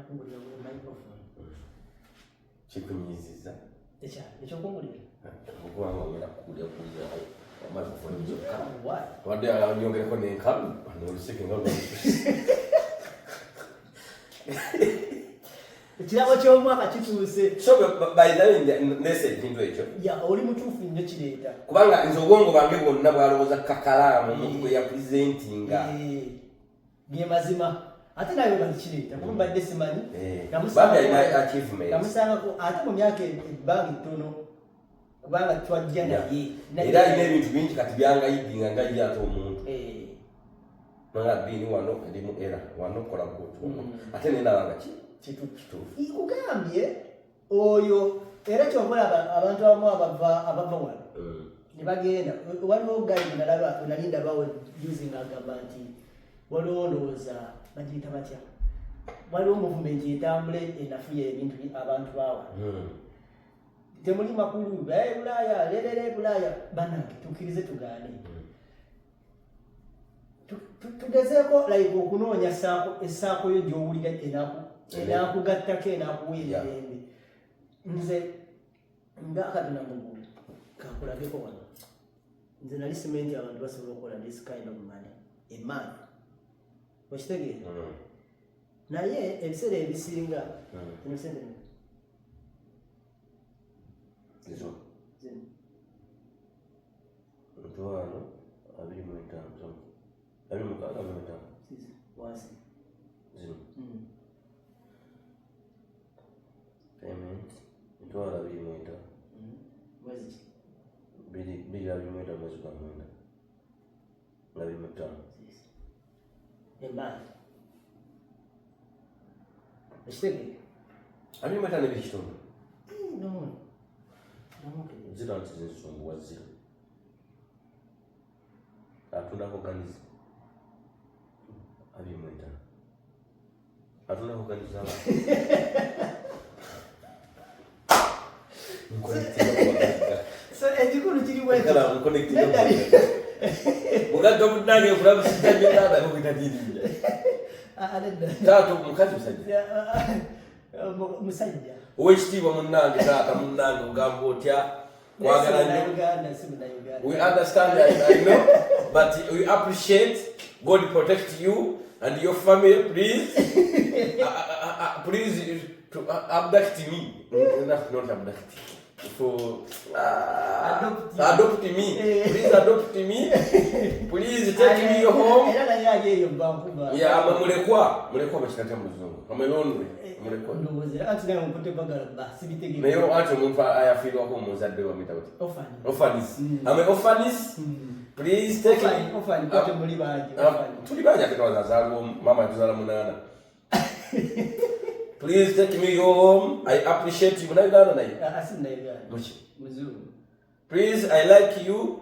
kungulira mu microphone. Chikunyiziza. Echo kungulira. Okuba ngomera kulya microphone njoka. Why? Wadde anyongereko n'enkalu n'oluseke nga Ekirabo ky'omwaka kituuse. So by the way nese ekintu ekyo. Ya oli mutuufu nnyo kireeta. Kubanga nze obwongo bange bwonna bwalowooza kakalaamu omuntu ya presentinga. Bye mazima. Ate naye bakireeta kuba mbadde simanyi. Namusangako ate mu myaka ebbanga ttono kubanga twajja naye. Era alina ebintu bingi kati byangayidinga ng'ajja ate omuntu. Nanga bini wano edimu era wano kola kutu. Ate nenabanga kituufu. Ikugambye oyo era kyokola abantu abamu abava wano. Ne bagenda waliwo guide nalaba nalinda bawo using agamba nti waliwo ndowooza bagiyita batya. Waliwo movement etambule enafuya ebintu abantu bawa. Temuli makulu Bulaaya lelele Bulaaya banange tukkirize tugaane. Tugezeeko like okunoonya essaako yo gy'owulira enaakugattako enaakuweera emirembe. Nze nga Katonda Mugulu kankulageko wano. Nze nali simanyi abantu basobola okukola this kind of money. Emani. Okitegeera? Naye ebiseera ebisinga zino sente Izo. Mtuano abiri mu etaano. Abiri mu kaaga mu etaano. Wansi. Zino. Payment. Mtuano abiri mu etaano. Mwezi. Bili abiri mu etaano mwezi kwa mwenda. Abiri mu etaano. Emani. Okitegeera? Abiri mu etaano ebiri kitundu. No. Zira nti zinsumbuwa zira. Atundako ganiza. Abiri mu etaano. Atundako ganiza abantu. So ekikulu kiri bwekyo. Kala nkonektinga. Mugadde munange fulamusijja nada mubitadinja. Tato mukazi musajja. Musajja. Owekitiibwa munnange taata munnange ogamba otya kwagala nnyo. We understand that, I know, but we appreciate. God protect you and your family, please. Please abduct me. Not abduct. For adopt me. Please adopt me. Please take me home. Yeah, I'm mulekwa bakitata mu Luzungu. I'm alone. Mulekwa. Ndowozera ati nayo mpote bagala basi bitegere. Nayo ati omuntu ayafiirwa ko muzadde wa mitawoti. Orphans. I'm an orphans. Please take me. Orphans kote muli baje. Tuli baje atakaza zalwo mama tuzala munana. Please take me home. I appreciate you. Nayo nayo. Asina yegana. Muchi. Muzungu. Please, I like you.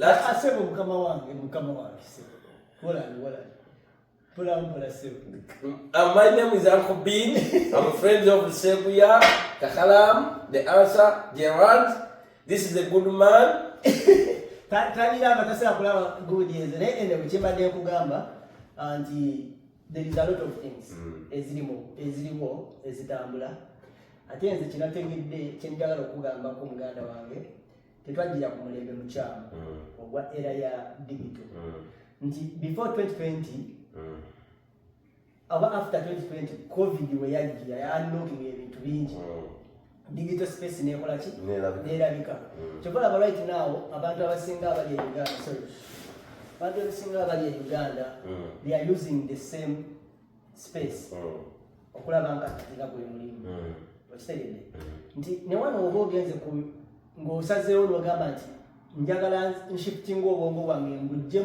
Asebo mukama wange. Wala. Pula sebo. My name is Uncle Bean. I'm a friend of Sebuya, Kakalam, the answer, Gerard. This is a good man. Tanira amakasera kulaba good years. Ende kuchembadde kugamba anti there is a lot of things eziriwo ezitambula. Ate nze kinategedde kyenjagala okugamba ko muganda wange tetwajjira ku mulembe mukyamu ogwa era ya digital. Nti before 2020 aba after 2020 COVID we yajjira ya unlocking ebintu bingi. Digital space nekola ki? Nerabika. Kyokola right now abantu abasinga abali e Uganda, abantu abasinga abali e Uganda they are using the same space okulaba nga katika gwe mulimu. Okitegedde nti ne wano oba ogenze ng'osazeewo n'ogamba nti njagala nshifting obwongo bwange ngujje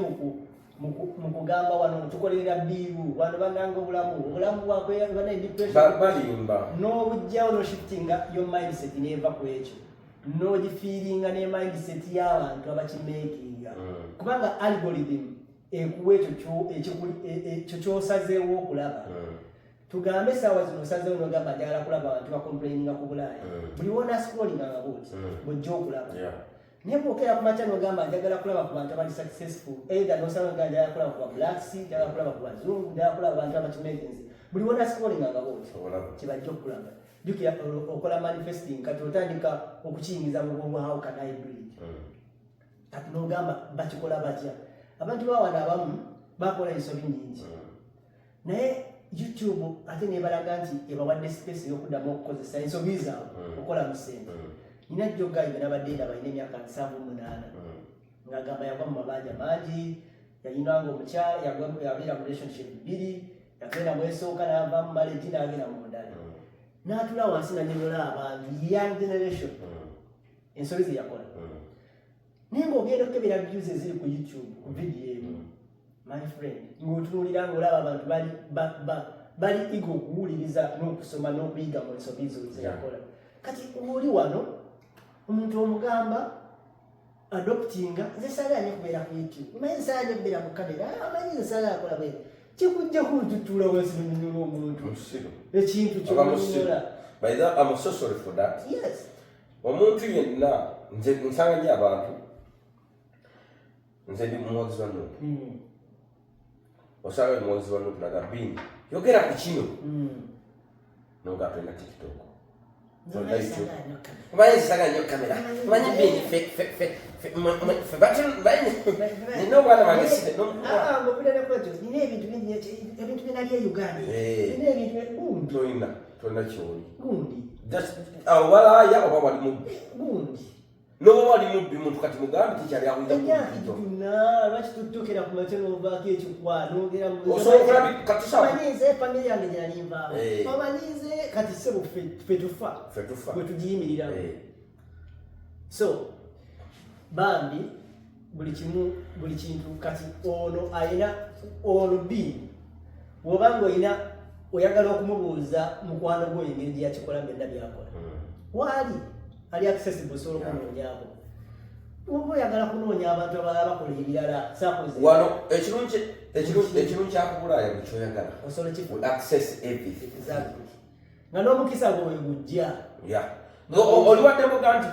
mu kugamba wano tukolerera biiru wano bananga obulamu bwakwe bana depression balimba n'obujjawo n'oshiftinga yo mindset neeva ku ekyo n'ogifiiringa ne mindset y'abantu abakimakinga kubanga algorithm ekuwa ekyo ky'osazeewo okulaba. Tugambe sawa zino osazeewo n'ogamba njagala kulaba abantu bakomplaininga ku Bulaaya buli wona scrollinga nga buuti bw'ojja okulaba. Naye bw'okera ku makya n'ogamba njagala kulaba ku bantu abali successful either n'osaba nga njagala kulaba ku ba blacks, njagala kulaba ku bazungu, njagala kulaba abantu abakimakinzi buli wona scrolling ngaboti kibajja okulanga jukira okola manifesting kati otandika okukiyingiza mu bwongo how can I breathe kati n'ogamba bakikola batya abantu bawana abamu bakola ensobi nyingi naye YouTube ate nebalaga nti ebawadde space y'okuddamu okukozesa ensobi zaabwe okukola mu ssente nina jjoggayo nabadde ndaba alina emyaka 78 ng'agamba yagwa mu mabanja mangi yayinanga omukyala yabeera mu relationship 2 yagenda mwesooka n'ava mu marriage n'agenda mu ndala n'atula wansi nanyola abantu young generation ensobi ze yakola naye ng'ogenda okukebera views eziri ku YouTube ku video emu my friend ng'otunuulira ng'olaba abantu bali iga okuwuliriza n'okusoma n'okuyiga mu ensobi zo ze yakola kati oli wano omuntu omugamba adoptinga nze saagala kubeera ku YouTube omanyi saagala kubeera mu kamera amanyi nze saagala akola bwera kikujja kututuula wansi n'omunyula omuntu ekintu ky'omunyula by that I'm so sorry for that. Yes. Omuntu yenna nze nsanga nnyo abantu nze ndi muwagizi wa Nuupu osanga muwagizi wa Nuupu naga bini yogera ku kino noga tulina TikTok omanyi nsaga nnyo kamera omanyi bini nina omwana wange side nina ebintu binali e Uganda nina ebintu tolina kyoli gundi walaaya oba wali mubbi gundi noba wali mubbi muntu kati mugambi tikyali awulira lwaki tutukira ku mate n'ovaako ekikwano osobola famire yange gyenalinvaamu omanyize kati sebo ffe tufa bwe tugiyimiriramu so bambi buli kintu kati ono alina ono bbini wobanga olina oyagala okumubuuza mukwano gwe engeri gye yakikola byonna byakola waali ali accessible osobola okunoonyaako oba oyagala kunoonya abantu abalala bakola ebirala wano ekirungi kyakubulaaya bwe kyoyagala osobola access everything nga n'omukisa gwe wegujja oliwadde muganti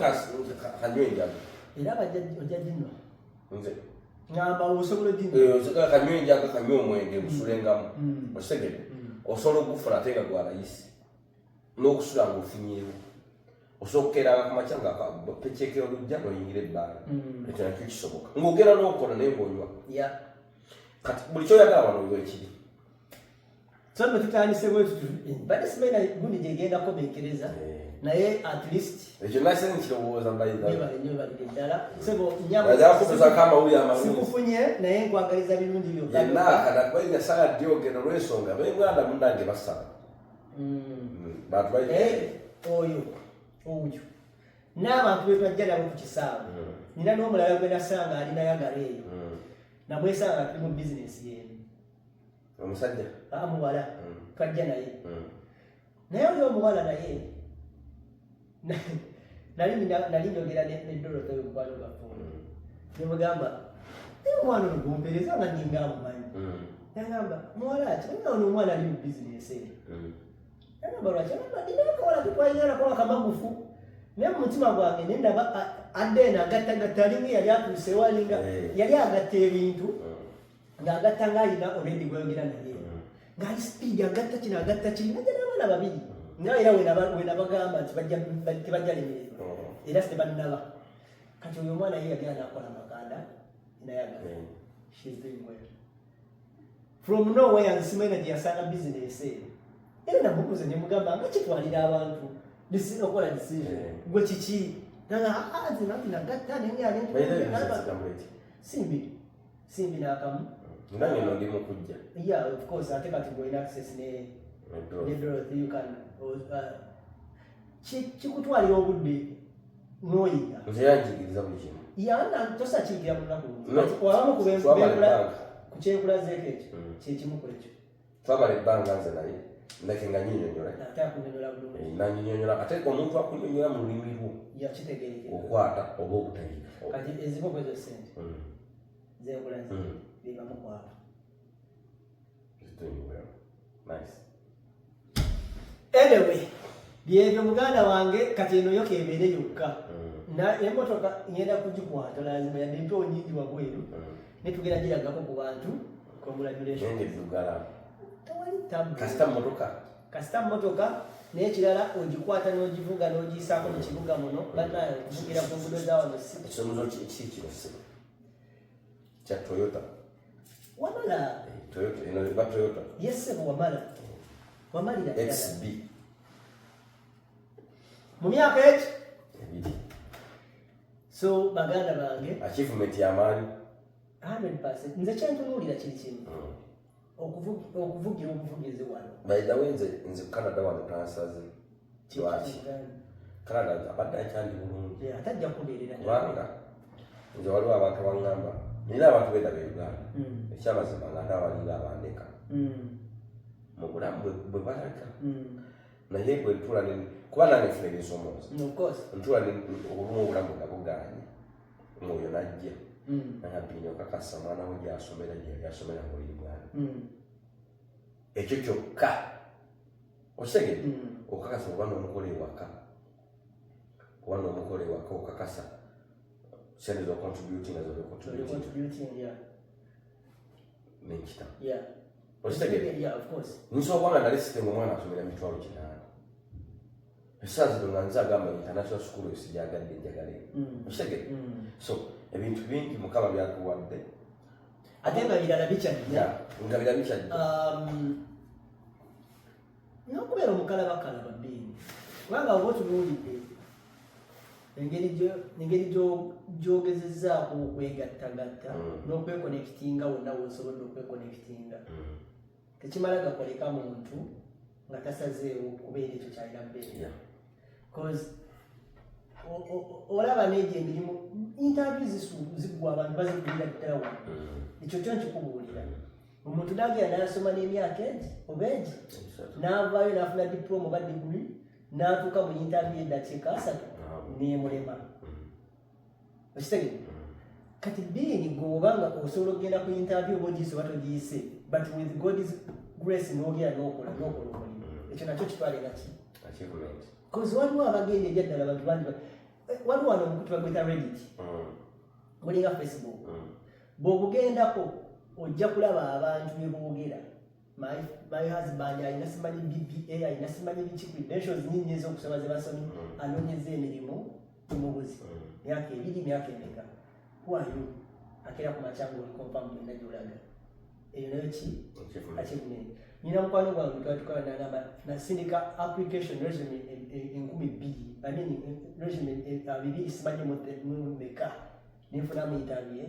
kanywe enjaga era ojja ginwa nze ngamba osobola oginwa kanywe enjaga kanywe omwenge gusulengamu okitegedde osobola okugufuna ate nga gwalayisi n'okusula ng'ofunyeewo osobola okukeeranga ku makya nga pecekera olujja noyingira ebbaala ekyo nakyo kisoboka ng'ogenda n'okukola naye ng'onywa kati buli kyoyagala wano oliwo ekiri so bwe tutandise bwetutu badde simaina gundi gyegendako benkereza naye at least ekyo nase nkirowooza mbalidde ddala nyakubuzako amawulire amalungi sikufunye naye nkwagaliza birungi yenna kanakubayiga saga ddi ogenda olw'ensonga b'enganda mundange basaba bantu oyo n'abantu betwajja nabo ku kisaawe nina n'omulala gwe nasanga ali nayagala eyo namwesanga tuli mu bizinesi yeemu omusajja muwala twajja naye naye oli omuwala naye nali njogera nedolota omukwano gwafuuna nemugamba naye omwana ono gumpereza nga ninga amumanyi nagamba muwala ati ono omwana ali mu bizinesi eyo nagamba lwaki ndinakawala tutwayinanako akamagufu naye mu mutima gwange nendaba addeena agattagatta alinga yali atuuse walinga yali agatta ebintu ng'agatta ng'alina oledi gweyogera naye ng'ali sipiidi agatta kino agatta kiri najja n'abaana babiri nga era wenabagamba nti tebajja lemererwa era sitebannaba kati oyo omwana ye yagenda n'akola makanda nayagala she's doing well from nowhere nsimaina gye yasanga bizinesi eyo era namubuuza ne mugamba nga kitwalira abantu okola decision gwe kiki nagatta simbi n'akamu ndangeno ndi mukujja of course ate kati gwolina access ne Dorothy you can kikutwalira obudde n'oyiga nze yanjigiriza buli kimu tosakiikira munaku wabamu ku kyenkulazeeko ekyo kyekimu ku ekyo twamala ebbanga nze naye ndeke nga nyinyonyola ate akunyonyola bulungi nanyinyonyola ate omuntu akunyonyola mu lulimi lwo yakitegerekera okwata oba obutayiga kati ezimu kwezo sente zenkulaze bibamu kwabo anyway byebyo muganda wange kati eno yo kebeere yokka emotoka ngenda kugikwata lazima yadde mpyo nyingi wabweru netugenda giragako ku bantu congratulations tewali tabu kasita motoka n'ekirala ogikwata n'ogivuga n'ogisaako mu kibuga muno banaye okuvugira ku nguudo za wano si ekisomero kino kya Toyota wamala Toyota eno eba Toyota yesebo wamalira XB mu myaka eki so baganda bange achievement y'amaanyi 100% nze kyentunuulira kiri kimu okuvugira obuvugizi wano by the way nze Canada wano transaze kiwaki Canada abadde akyandi bulungi atajja kubeerera kubanga nze waliwo abantu baŋŋamba nina abantu beddaba Uganda ekyamazima nga ate abalinga abandeka mu bulamu bwe balaka naye bwe ntula kuba nange nfuna ebinsoomooza ntula olumu obulamu nga bugaanye mwoyo najja nagambye okakasa mwana we gyasomera gyasomera mu Uganda ekyo kyokka okitegedde okakasa oba n'omukola ewaka okakasa sente zocontributing nenkita okitegedde nsobola nga nali sitemu omwana asomera mitwalo 8 esaazi zino nga nze agamba international school esijjagadde njagale okitegedde so ebintu bingi Mukama byatuwadde ate nga birala bikyajja n'okubeera omukalabakalaba bbiini kubanga oba otunuulidde engeri gy'ogezezzaako okwegattagatta n'okwekonekitinga wonna w'osobodde okwekonekitinga tekimala gakoleka muntu nga tasazeewo kubeera ekyo kyalina bbeera cause olaba n'egyo emirimu interview ziggwa abantu bazigulira ddala wano ekyo kyo nkikubuulira omuntu n'agenda n'asoma n'emyaka egi oba egi n'avaayo n'afuna diploma oba degree n'atuuka mu interview eddakiika 3 n'emulema okitegedde kati bbiini gweobanga osobola okugenda ku interview oba ogiyise oba togiyise but with God's grace n'ogera n'okola omulimu ekyo nakyo kitwale naki cause waliwo abagenda ebyaddala abantu bandi waliwo wano omukutu bagweta Reddit mulinga Facebook bw'obugendako ojja kulaba abantu bye boogera my husband alina simanyi BBA alina simanyi biki credentials nnyingi ez'okusoma ze basomye anoonyeza emirimu emubuzi myaka 2 myaka 4 wayo akera ku macyango olikompa mugenda gyolaga eyo nayo ki achievement nina mukwano gwange twatukola n'agamba nasindika application resume 2,000 resume 2 simanyi mu meka nenfunamu interview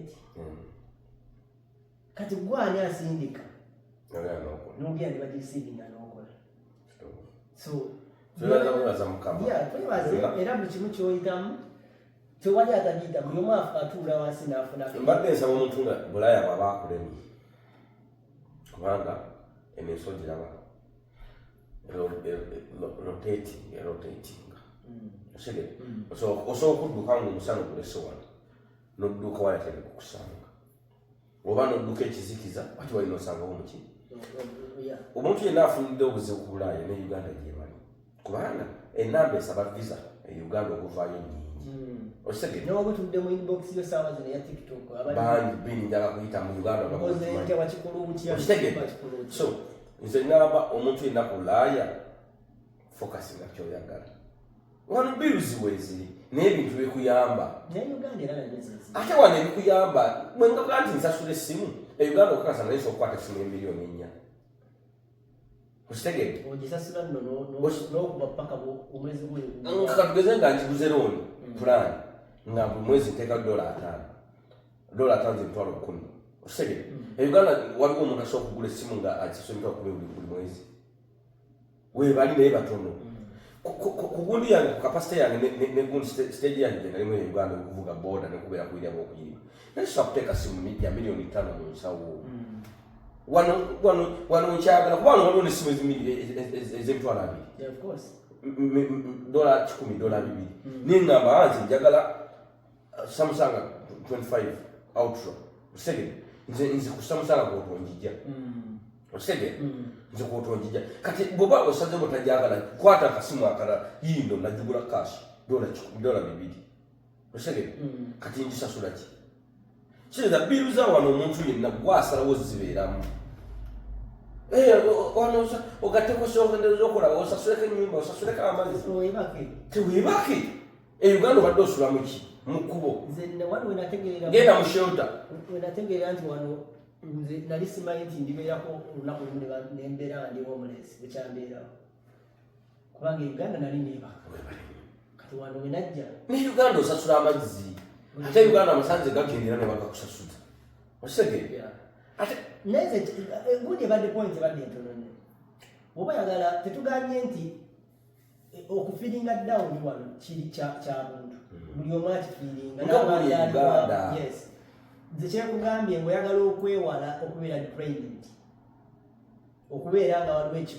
kati gwani asindika n'ogenda ne bagisiibinga n'okola so twebaze era buli kimu kyoyitamu tewali atagiyita buli omu atuula wansi n'afuna mbadde nsaba omuntu nga Bulaaya bw'aba akulemi kubanga emiso giraba rotatinga osigede osobola okudduka nga omusana ogulese wano n'odduka walatere kukusanga oba n'odduka ekizikiza ati walina osangawo muki omuntu yenna afunidde obuzibu ku Bulaaya ne Uganda gyebali kubanga enamba esaba visa e Uganda okuvaayo nyingi okitegedde noba butudde mu inbox yo saawa zino ya TikTok bangi bini njagala kuyita mu Uganda okitegedde so nze namba omuntu yenna ku Bulaaya focus nga kyoyagala wano bills weziri n'ebintu bikuyamba ate wano ebikuyamba bwengaga nti nsasula essimu e Uganda okakasa naye sokukwata essimu emiliyoni 4 okitegedde ogisasula nno n'okuba paka omwezi katugeze nga njiguze looni plan nga buli mwezi nteeka $5 emitwalo 10 okitegedde e Uganda waliwo omuntu asobola okugula essimu nga agisasula emitwalo 10 buli mwezi webali naye batono kugundi yange ku kapasite yange negundi stage yange gye nalimu e Uganda okuvuga boda nekubeera kuyira bwokuyima naye sobola kuteeka simu ya miliyoni 5 mu nsawo wano nkyagala kubanga waliwo nesimu ez'emitwalo 2 $10 neŋŋamba anze njagala Samsung 25 Ultra okitegedde nze ku Samsung kwotonjijja okitegedde nze kwotonjijja kati bw'oba osazemu tajagala kwata akasimu akala yindo najugula cash $2 okitegedde kati njisasula ki kireza biru za wano omuntu yenna gwasalawo zibeeramu wano ogatteko sogendezo okola osasuleko ennyumba osasuleko amazzi teweebake Uganda obadde osulamu ki mu kkubo genda mu shelter wenategeera nti wano nze nali simanyi nti ndibeerako olunaku lumu nembeera nga ndiwo omulesi ekyambeerawo kubanga Uganda nali neebaka kati wano wenajja ne Uganda osasula amazzi ate Uganda amasanze gagendera ne bagakusasuza osegere ate neze gundi ebadde point ebadde entono nnyo bw'oba yagala tetuganye nti okufiringa down wano kiri kya buntu buli omu akifiringa yes nze kyekugambye ng'oyagala okwewala okubeera dependent okubeera nga waliwo ekyo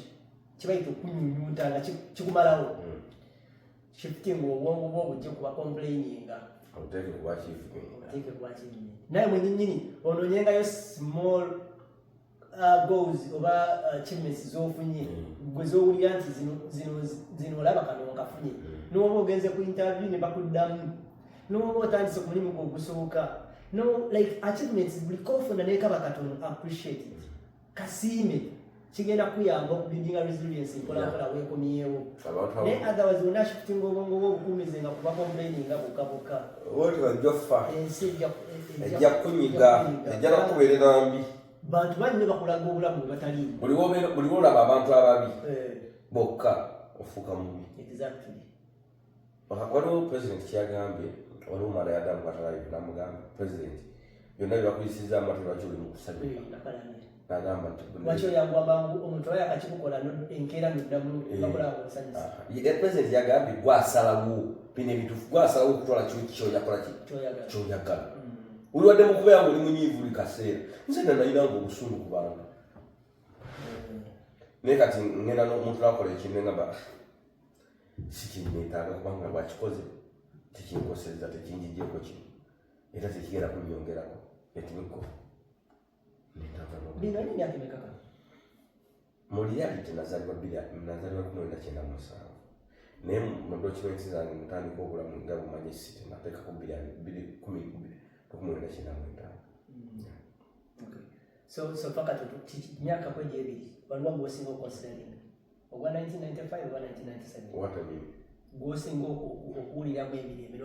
kibayita okunyunyunta nga kikumalawo shifting obwongo bwo bujje kuba complaininga oteeke kuba achievement naye mwennyini ononyengayo small goals oba achievements z'ofunye gwe z'owulira nti zino olaba kano nkafunye n'oba ogenze ku interview ne bakuddamu n'oba otandise ku mulimu gwe ogusooka no like achievements buli kofuna naye kaba katono appreciate it kasiime kigenda kuyamba okubuildinga resilience nkola weekomyewo naye otherwise wonna shiftinga obwongo bwo obukuumize nga kuba complaininga bokka oti bajjofa ensi ejja kunyiga ejja n'okubeerera mbi bantu bangi ne bakulaga obulamu bwe bataliimu buli olaba abantu ababi bokka ofuuka mubi waliwo president kyeyagambye waliwo omwana yaddamu katalayivu namugamba president byonna byebakuyisiza amatu lwaki oli mukusabira nagamba nti omuntu oyo akakikukola enkeera noddamu bakolako omusanyusa president yagambye gwasalawo bino ebituufu gwasalawo okutwala kyoyagala oli wadde mukubeera nga oli munyiivu buli kaseera nze nanayinanga obusungu ku bantu naye kati ngenda n'omuntu nakola ekintu engamba sikinneetaaga kubanga bwakikoze tekinkoseza tekinjigyeko kino era tekigenda kunyongerako etimiko bino ni myaka emeka mu reality nazalibwa 1997 naye mu documents zange mutandika obulamu nga bumanyi site nateekako 2019 so paka myaka kwegi ebiri waliwo gwosinga oconsidering ogwa 1995 oba 1997 what I mean gwosinga okuwuliramu emirembe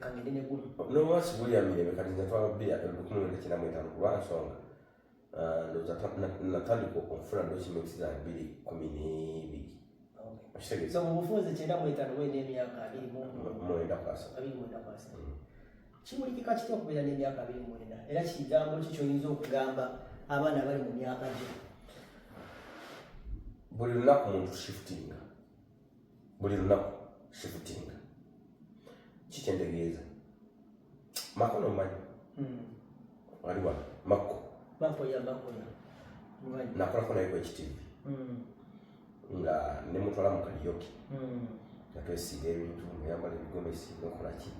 kangende ne guno nowasi bulya mirembe kati nze twaba 2019 kulwansonga natandika okunfuna documents za 2012 so mu bufunze 95 wena emyaka 29 kimulikika kitya okubeera n'emyaka 29 era kigambo ki kyoyinza okugamba abaana bali mu myaka gyo buli lunaku muntu shiftinga kikyentegeeza makono manyi waliwa makoya nakolako naye kwekitivi nga nemutwala mu kaliyoki nga twesiiga ebintu muyambala ebigomesi nokolaki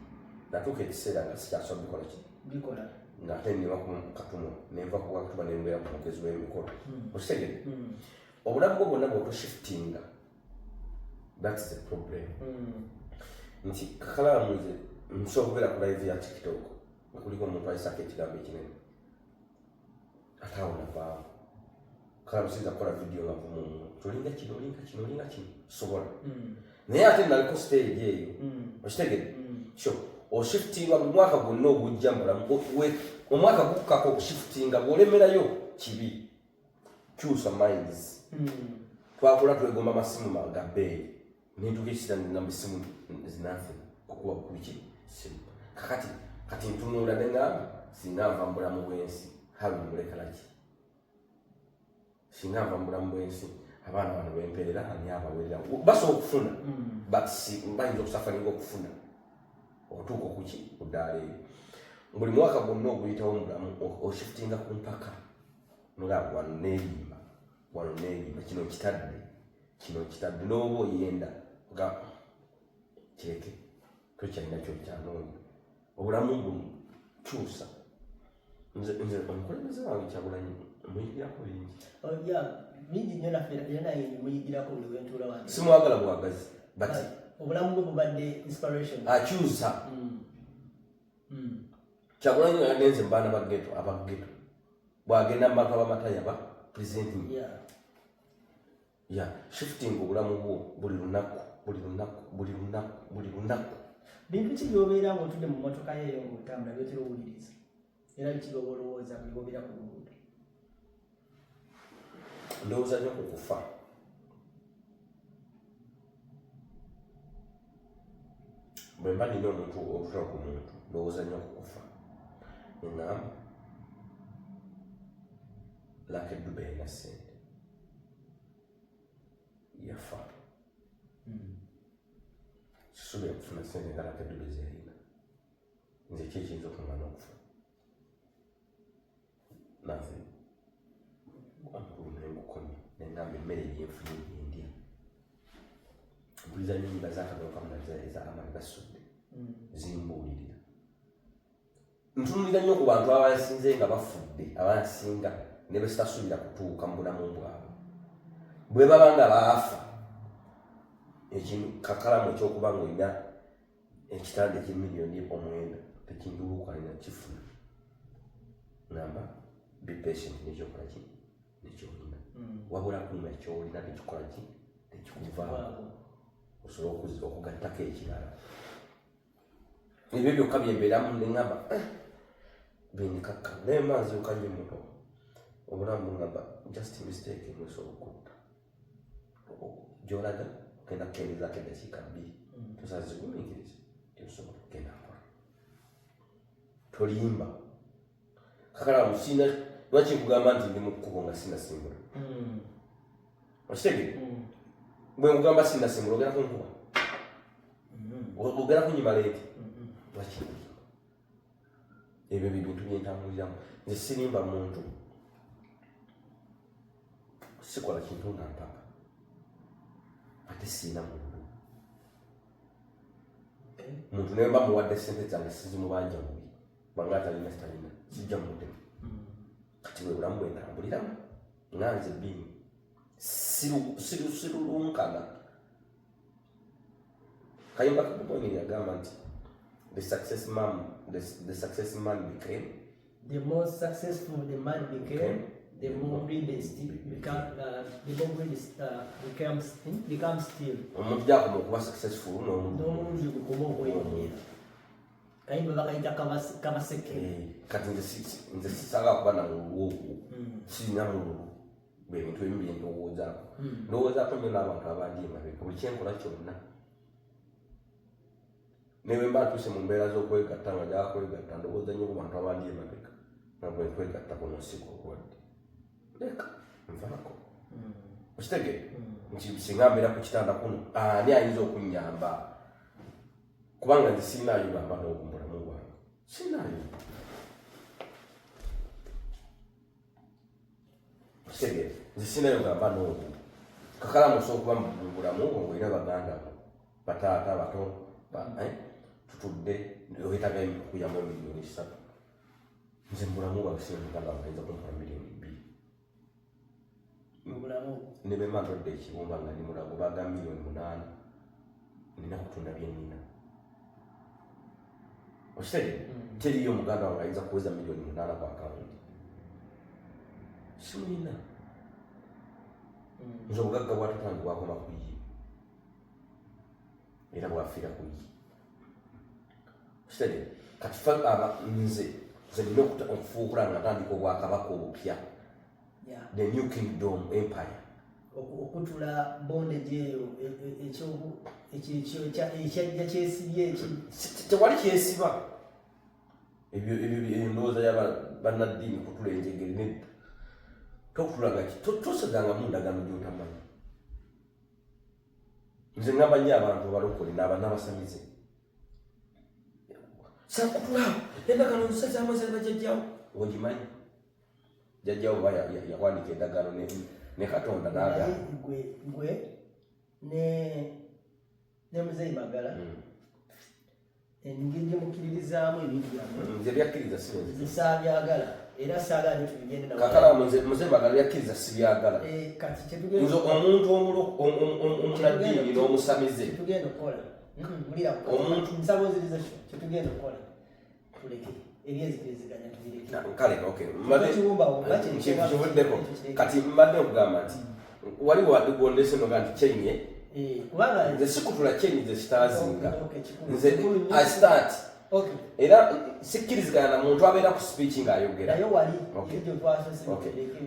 natuuka ekiseera nga sikyasobola bikola ki ng'ate nniba ku katumo nenva ku kakatuma nembeera ku mugezi w'emikolo okitegere obulamu bwo bwonna bw'otoshiftinga that's the problem nti kakalaba muze nsobola okubeera ku live ya tiktok nga kuliko omuntu ayisako ekigambo ekinene ate awo navaawo kala musinza kukola vidiyo nga vumu tolinga kino sobola naye ate naliko stage eyo okitegere so oshiftinga mu mwaka gwonna ogujja mulamu omwaka gukukako okushiftinga bw'olemerayo kibi kyusa minds twakula twegomba amasimu ga bbeeyi nintuuka ekisira nina misimu zinafe okuba kuliki simu kati ntunuula neŋŋamba singa nva mu bulamu bw'ensi habi mulekalaki singa nva mu bulamu bw'ensi abaana bano bemperera ani abawerera basobola okufuna but bayinza okusafaringa okufuna okutuuka okuki kuddaala eyo buli mwaka gwonna oguyitawo mulamu oshiftinga ku mpaka nga wano neeyimba kino kitadde n'oba oyenda nga kireke tokyalina kyokyanoonya obulamu buno kyusa nze omukulembeze wange Kyagulanyi muyigirako bingi nnyo naffe naye muyigirako buli wentuula wange simwagala bwagazi but obulamu bwe bubadde inspiration akyusa Kyagulanyi yagenze mu baana abageto bwagenda mu bantu abamatayaba presenting shifting obulamu bwo buli lunaku bintu ki byobeera ng'otudde mu mmotoka yeeyo ng'otambula byotera owuliriza era biki byoba olowooza buli bwobeera ku luguudo? Ndowooza nnyo ku kufa. Bwe mba nina omuntu okutula ku muntu ndowooza nnyo ku kufa. Engamba Lucky Dube yalina ssente yafa. Kisuubira kufuna ssente nga Lucky Dube ze yalina. Nze ki ekiyinza okuŋŋaana okufa? Naaze amagulu nengukomye nengamba emmere gyenfunye gyendya. Mpuliriza nnyimba zakagalukamu eza Amani Gasudde zimbuulirira. Ntunuulira nnyo ku bantu abansinze nga bafudde abansinga ne bwe sitasuubira kutuuka mu bulamu bwabwe. Bwe baba nga baafa ekintu kakalamu ekyokuba ng'olina ekitanda eky'emiliyoni 9 tekinduluuka alina kifuna. Ngamba be patient n'ekyokola ki n'ekyolina. Wabula kumya kyolina tekikola ki tekikuvaako. Osobola okugattako ekirala. Ebyo byokka byembeeramu ne ngamba bindikakka naye manziuka nnyo muto obulamu ngamba just mistake emwe esobola okutta. Gy'olaga ogenda kukendezaako eddakiika 2 tosazigumiikiriza tiosobola okugenda nkola. Tolimba kakalamu sina lwaki nkugamba nti ndi mu kkubo nga sinasimbula. Okitegere bwe nkugamba sinasimbula ogenda kunkuba ogenda kunyima leeti lwaki ebyo bintu byentambuliramu. Nze sirimba muntu sikola kintu nga mpaka ate siina muntu muntu naye mba muwadde ssente zange sizimubanja bubi banga atalina sitalina sijja mutemu. Kati bwe bulamu bwentambuliramu nga nze bbini sirulunkana. Kayimba Kakubonyi yagamba nti the success man became, the more successful the man became, the more greedy becomes still. Omuntu akoma okuba successful n'omulungi gukoma okweyongera. Kayimba bakayita kabaseke. Kati nze sisala kuba na mululu ogwo sirina mululu bwe bintu ebimu bye ndowoozaako. Ndowoozaako nnyo n'abantu abandi emabega buli kyenkola kyonna. Newe mba atuuse mu mbeera z'okwegatta nga njagala kwegatta ndowooza nnyo ku bantu abandi emabega nga bwe nkwegatta kuno nsiko obulwadde. Leka nvaako. Okitegere nti singa mbeera ku kitanda kuno ani ayinza okunnyamba kubanga nze sirinaayo gamba n'okumbulamu bwange sirinaayo. Okitegere nze sirinaayo gamba n'obu kakalamu osobola okuba mu bulamu ng'olina baganda bo bataata bato tutudde oyetaga okuyamba miliyoni 3. Nze mu bulamu bwange sirimuganda bayinza kumpa miliyoni 2 mu bulamu ne bwe mba ntodde ekibumba nga ndi mulago baga miliyoni 8 nina kutunda bye nnina. Okitegere teriyo omuganda wange ayinza kuweza miliyoni 8 ku akawunti simulina. Nze obugagga bwatutange bwakoma ku ye era bwafiira ku ye. Okitegere kati fe nze nina okufuukula nga ntandika obwakabaka obupya the new kingdom empire. Okutula bondage eyo ekyajja kyesibye tewali kyesiba ebyo endowooza y'abannaddiini kutula enjegere nedda. Tokutula tosaganga mu ndagaano gy'otamanyi. Nze ngamba nnyo abantu abalokole n'abasamize sakutula endagaano nsaza amazalibwa jjajjawo ogimanyi. Jjajjawo oba yawanika endagaano ne Katonda n'agamba gwe ne Muzeeyi Magala engeri gyemukiririzaamu ebintu byammwe nze byakkiriza saabyagala era saagala netubigende kakala Muzeeyi Magala byakkiriza sibyagala. Kati nze omuntu omunaddiini n'omusamize tugenda okukola mulira omuntu nsaboziriza kyetugenda okukola tuleke ebyezikiziganya tubireke kale okay kivuddeko kati mbadde okugamba nti waliwo wadigondese noga nti kyenye kubanga nze sikutula kyenyi ze kitaazinga nze I start era sikkirizigana na muntu abeera ku speech ng'ayogera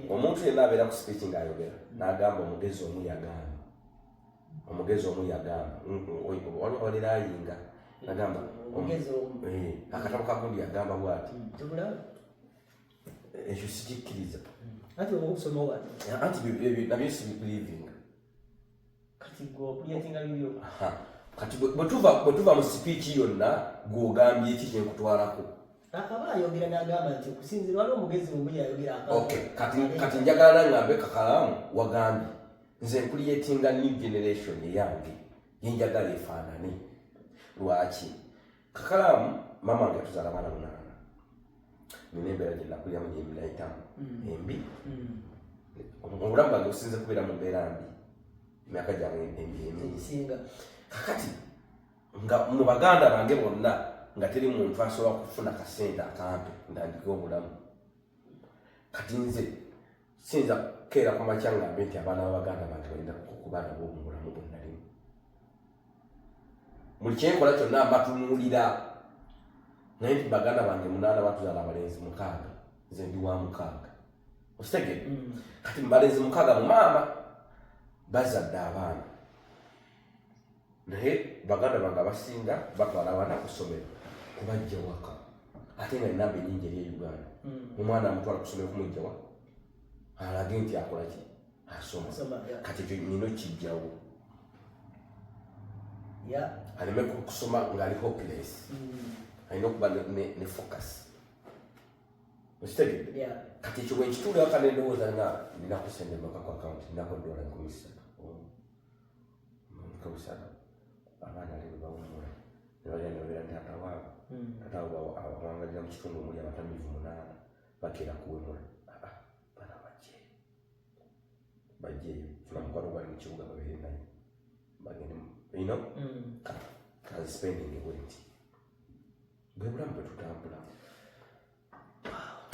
omuntu yenna abeera ku speech ng'ayogera n'agamba omugezi omu yagamba waliwo ayinga nagamba akatabo kagundi yagamba bwati ekyo sikikkiriza anti nabyo sibibelivinga kati bwetuva mu sipiiki yonna gw'ogambye eki kyenkutwalako ayogera n'agamba nti okusinzira waliwo omugezi omu yayogera kati njagala nangambe Kakalamu wagambye nze nkuliyetinga new generation eyange yenjagala efaanane lwaki Kakalamu mama wange yatuzaala abaana 8 nina embeera gye nakuliramu gy'embeera 5 embi obulamu bwange businze kubeera mu mbeera mbi emyaka gyange embi kakati nga mu baganda bange bonna nga teri muntu asobola kufuna kasente akampe ndandike obulamu kati nze sinza kukeera ku makya ngambe nti abaana b'abaganda bange balina kubaana b'obulamu bonna limu buli kyenkola kyonna mbatunuulira naye nti baganda bange 8 batuzaala abalenzi 6 nze ndi wa 6 okitegedde kati mu balenzi 6 mu maama bazadde abaana naye baganda bange abasinga batwala abaana ku ssomero kubajja waka ate nga enamba ennyingi eri Uganda omwana amutwala ku ssomero kumujjawa alage nti akola ki asoma kati ekyo nino kijjawo aleme kusoma ng'ali hopeless alina okuba ne focus okitegedde kati ekyo bwenkituule waka nendowooza nga ninaku sente maka ku akawunti ninako $3,300 abaana leero bawumula nebalya nebabeera nti tatawo awangalira mu kitundu omuli abatamiivu 8 bakeera kuwemula bana bajjeeyo funa mukwano gwali mu kibuga babeere naye bagende spending went bwe bulamu bwe tutambula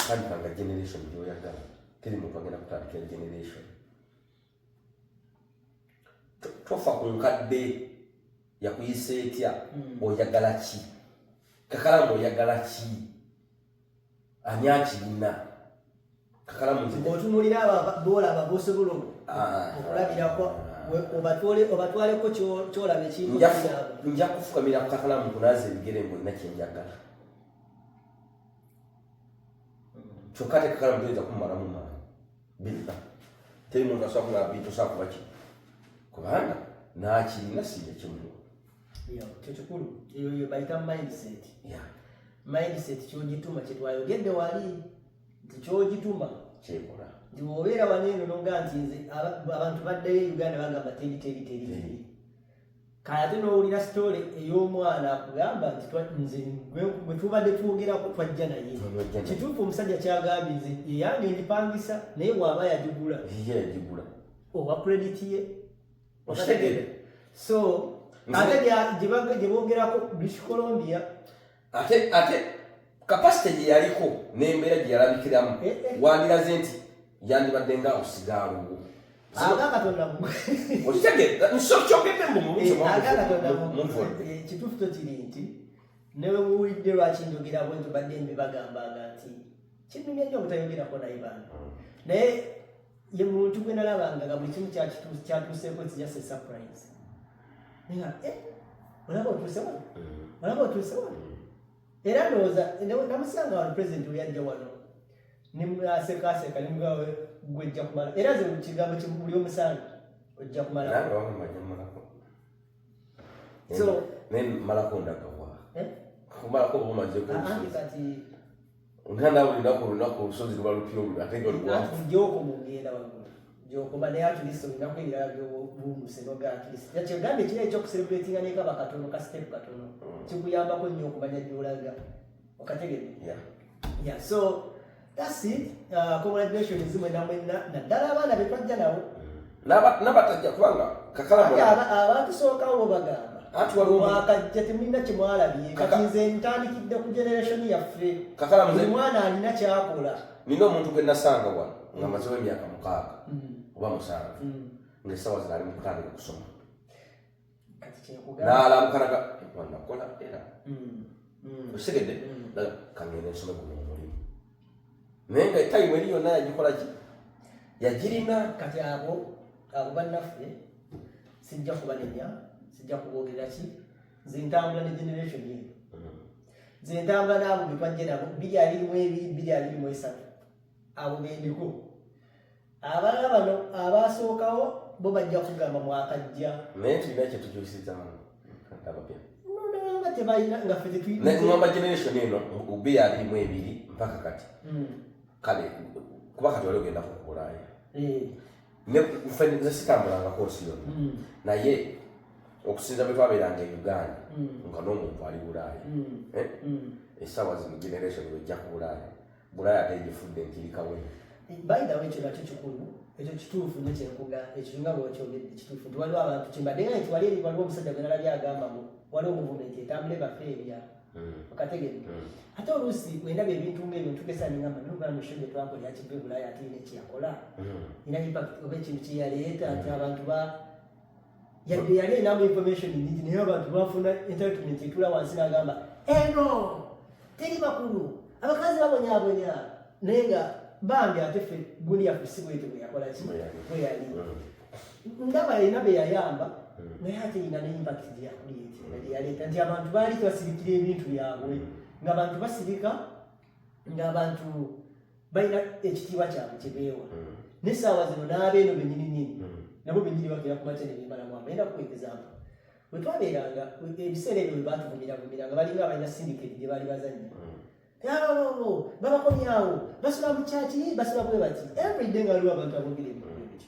tandikanga generation gy'oyagala teri muntu agenda kutandikira generation tofa ku nkadde yakuyisa etya oyagala ki Kakalamu oyagala ki ani akirina Kakalamu otunulira boolaba bosobola okulabirako obatwaleko kyolaba ekintu nja kufukamira ku Kakalamu kunaaza ebigere ng'olina kyenjagala kyokka ate Kakalamu toyinza kumumalamu maanyi billa teri muntu asobola kulaba bintu osobola kuba ki kubanga naakirina siye kimu kyekikulu eyo bayita mindset kyogituma kyetwayogedde wali nti kyogituma kyekola nti bw'obeera waneeno nonga nti nze abantu baddeyo Uganda bagamba teri kale ate n'owulira sitole ey'omwana akugamba nti nze bwe tubadde twogeraku twajja naye kituufu omusajja kyagambye nze eyange ngipangisa naye bw'aba yagigula owa credit ye okitegedde so ate gye boogerako British Columbia ate kapasite gye yaliko n'embeera gye yalabikiramu wandiraze nti yandibadde nga osigaaluwo kituufu tokiri nti newe muwulidde lwaki njogera bwe nti badde mbe bagambanga nti kinnumya nnyo obutayogerako naye bana naye ye muntu gwe nalabanga nga buli kimu kyatuuseeko kijase surprise nga olaba otuuse wano era ndowooza namusanga wano president oyajja wano nimwasekaaseka nimugawe gwejja kumala era ze kigambo buli omusanga ojja kumalako ndagawakumalako bumazekoati ngandawulinaku olusozi luba lupyo joko mugenda waggulu jokuba naye atulisi olinaku ebirala byobumuse noga atulisi kyegambye kiri ekyokucelebratinga nekaba katono ka step katono kikuyambako nnyo okumanya gyolaga okategedde so that's it. Congratulations mwena naddala abaana be twajja nabo n'abatajja kubanga Kakalamu abantu sookawo bagamba ati waliwo mwakajja temulina kyemwalabye kati nze ntandikidde ku generation yaffe kakala buli mwana alina kyakola. Nina omuntu gwe nasanga wano nga mazewo emyaka 6 oba 7 ng'essaawa zino ali mu kutandika kusoma n'alamukanaga wanakola era okitegedde kangende nsome guno omulimu naye nga etayimu eri yonna yagikola ki yagirina. Kati abo bannaffe sijja kubanenya sijja kuboogera ki nze ntambula ne generation ye nze ntambula n'abo be twajje nabo 2022 abo bendiko. Abalala bano abaasookawo bo bajja kugamba mwakajja naye tulina kyetukyusiza abapya nga tebalina nga ffe tetuyingamba generation eno 2022 mpaka kati kale kuba kati wali ogenda ku Bulaaya nze sitambulangako nsi yonna naye okusinza bwe twabeeranga e Uganda nga n'omuntu ali Bulaaya essaawa zino generation wejja ku Bulaaya ate gifudde ntirikawe. By the way, ekyo nakyo kikulu ekyo kituufu nnyo kyenkuga ekyo nga bw'okyogedde kituufu nti waliwo abantu kimbadde nga nti waliwo omusajja gwe nalabye agamba mu waliwo muvumenti etambula ebaffe ebya okategedde ate oluusi wendaba ebintu ng'ebyo ntukesa nengamba nobala musho gye twakola yakiva e Bulaaya ate ine kyeyakola ina impact oba ekintu kyeyaleeta nti abantu yadde yali enamu information nyingi naye abantu bafuna entitlement etula wansi n'agamba eno teri makulu abakazi babonyaabonya naye nga bambi ate ffe gundi yaffe si bwete bwe yakola ki bwe yali ndaba yalina be yayamba naye ate yina ne impact gyeyaleeta nti abantu baali basirikira ebintu byabwe ng'abantu basirika ng'abantu balina ekitiibwa kyabwe kye beewa n'essaawa zino n'abeeno bennyininyini nabo bennyini bakira ku makya ne bembalamu agenda kukwegezampo bwe twabeeranga ebiseera ebyo bwe baatuvumiranga balinga abalina syndicate gye baali bazannya babakomyawo basula mu kyaki basula bwe bati everyday nga waliwo abantu abogera ebintu ebyo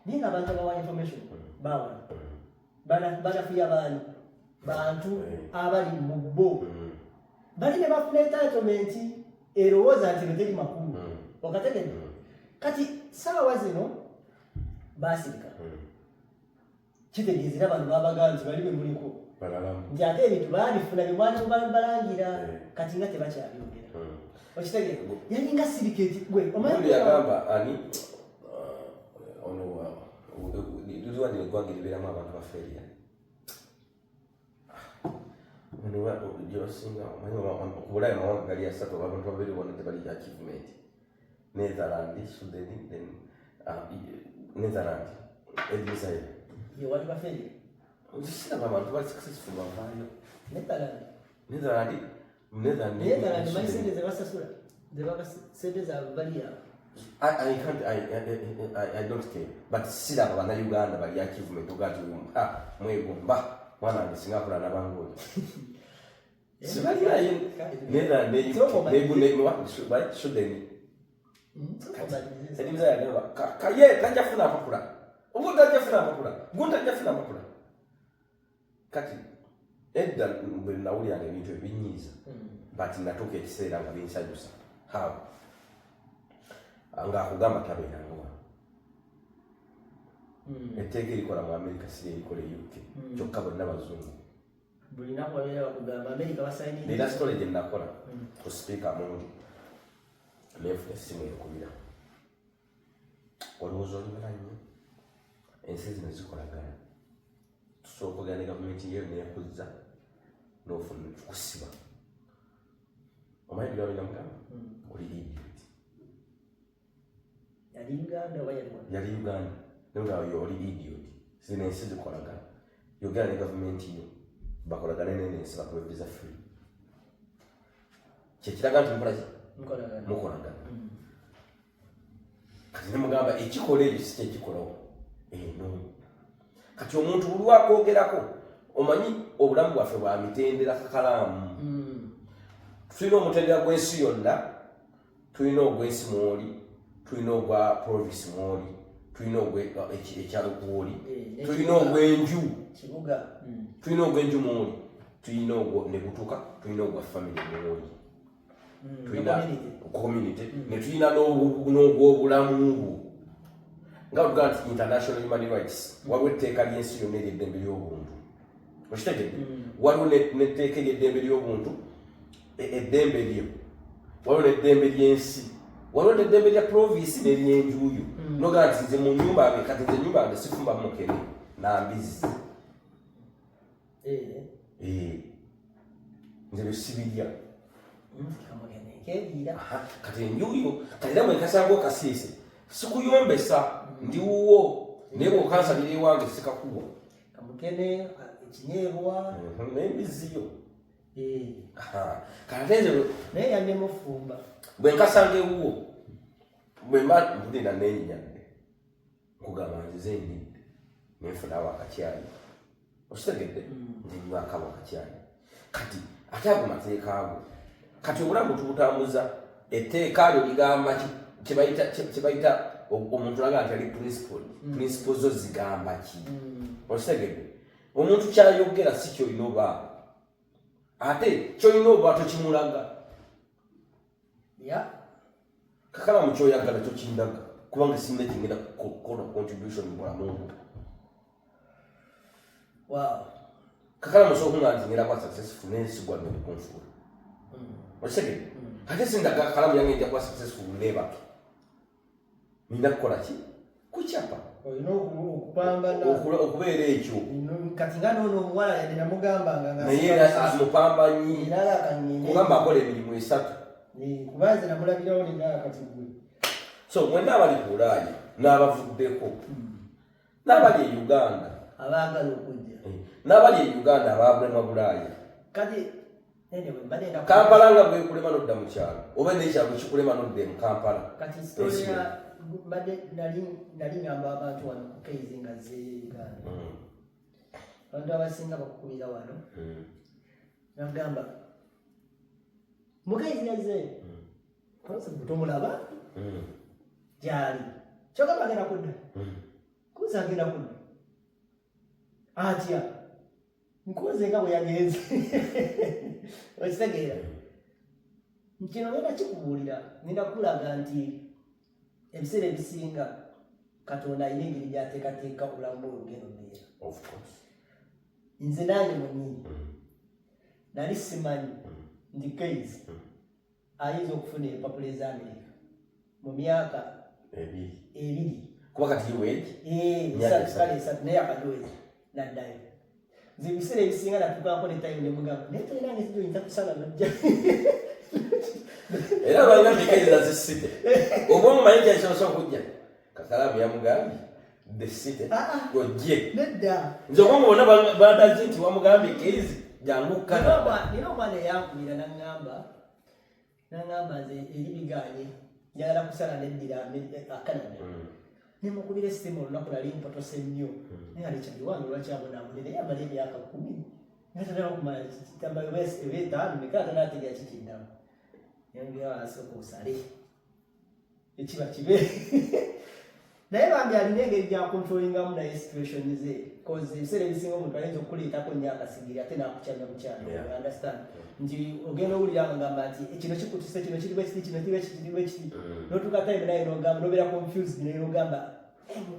naye nga abantu abawa information bawana banafuya baani bantu abali mu bo bali ne bafuna entitlement erowooza nti beteri makulu okategedde kati saawa zino basirika kitegeezera bano babagaa nti bali bwe muliko nti ate ebintu baabifuna bye mwali mubalangira kati nga tebakyabyogera okitegere yalinga siriketi gwe omanyi yagamba ani ono liriwandire eggwanga eribeeramu abantu bafeeriya gyosinga omanyi okubulayo amawanga gali asatu abantu babiri bonna tebali achievement Netherland Sweden then Netherland Israel yewali bafeeriya Sina abantu bali successful bavayo. Netherland mali sente ze basasula. Ze sente za balia. I don't care. But sila abana Uganda bali achievement ogati mwegomba mwana Singapore na Bangoyi. Sibali ayi Netherland ne shudeni. Sedi mzaya ngaba kaye tajafuna pakula. Ubu tajafuna pakula. Gunda tajafuna pakula. Kati edda bwe nawuliranga ebintu ebinyiiza but natuuka ekiseera nga binsanyusa how ngaakugamba tabeeranga wano etteeka erikola mu Amerika si erikola e UK kyokka bonna bazungu era sitole gye nakola ku sipiika mungi neefuna essimu ekubira olowooza olibala nnyo ensi zino zikolagana tusobola ne gavumenti yeyo neyakuzza n'ofuna kusiba omanyi bira mugamba oli idiot yali Uganda naye oli idiot zino ensi zikolagana yogera ne gavumenti yo bakolagane nenensi bakuba visa free kyekiraga nti mukolagana kati nemugamba ekikola ekyo si kyekikolawo no kati omuntu buli wakwogerako omanyi obulamu bwaffe bwa mitendera kakalaamu tulina omutendera gw'ensi yonna tulina ogw'ensi mwoli tulina ogwa province mwoli tulina ekyalo kwoli tulina ogw'enju tulina ogw'enju mwoli tulina ogwo ne gutuka tulina ogwa family mwoli tulina community ne tulina n'ogw'obulamu nga tugaa nti international human rights waliwo etteeka ly'ensi yonna ery'eddembe ly'obuntu Oshitegedde waliwo netteeka ery'eddembe ly'obuntu eddembe lyo waliwo n'eddembe ly'ensi waliwo n'eddembe lya provinsi n'eryenjuuyo nogaa nti nze mu nnyumba yange kati nze ennyumba yange sifumba mukene nambizi nze besibirya kati enjuuyo kati era mwekasanga okasiise sikuyombesa ndiwuwo naye bw'okansabira ewange sikakuwa kamukene ekinyeebwa n'embiziyo kanatenze naye yandemufumba bwe nkasanga ewuwo bwe mba mpulira neenyadde nkugamba nzize ndidde nenfunawo akacyayi okitegedde nzenywakabo akacyayi kati ate ago mateeka ago kati obulamu tubutambuza etteeka lyo ligamba kyebayita omuntu laga nti ali principle zo zigamba ki okitegedde omuntu kyayogera si kyolina oba ate kyolina oba tokimulaga kakala mu kyoyagala tokindaga kubanga sinna kingenda kukola contribution mu bulamu kakala musobola okunga nti ngenda kuba successful nensigwa nokukonfuula okitegedde ate sindaga kalamu yange nja kuba successful nebake nina kukola ki kukyapa olina okupambana okubeera ekyo kati nga noono omuwala yadde namugambanga naye mupambanyi kugamba akola emirimu 3 kubanze namulabirawo nina kati gwe so mwena abali ku Bulaaya n'abavuddeko n'abali e Uganda abaagala okujja n'abali e Uganda abaabulema Bulaaya kati Kampala nga bwekulema nodda mu kyalo oba n'ekyalo kikulema nodda mu Kampala kati storia mbadde nali ngamba abantu wano kukeizi nga Uganda abantu abasinga bakukubira wano nagamba mukeizi yazze tomulaba gyali kyogamba agenda kudda kuza agenda kudda atya nkuze nga bwe yagenze okitegeera kino ngenda kikubuulira ngenda kulaga nti ebiseera ebisinga Katonda alina engeri gy'ateekateeka obulamu bw'olugendo mbeera nze nange mwenyini nali simanyi nti Keyes ayinza okufuna empapula ez'Amerika mu myaka 2 kuba kati iweeki kale 3 naye akadowezi naddayo nze ebiseera ebisinga natukanko ne time ne mugamba naye tolinange sijoyinza kusala nojja era balina Keyes azisite oba omumanyi kyakisobola okujja kakalamu yamugambye the city ojje nedda nze obwongo bonna badaze nti wamugambye Keyes jangu Canada nina omwana eyankubira naŋŋamba nze eri biganye njagala kusala neddira Canada nemukubira esitimu olunaku nali mpotose nnyo naye alikyali wange olwakyabonabone naye amala emyaka 10 natatera okumala kitamba eba 5 nekala tanategera kikiddamu yongera asooka osale ekiba kibe naye bambi alina engeri gyakontrolingamu naye situation ze cause ebiseera ebisinga omuntu ayinza okukuleetako nnyo akasigiri ate nakukyanya bukyanya understand nti ogenda owulira ngamba nti kino kikutuse kino kiri bwekiti kino kiri bwekiti notuuka time naye nogamba nobeera confused naye nogamba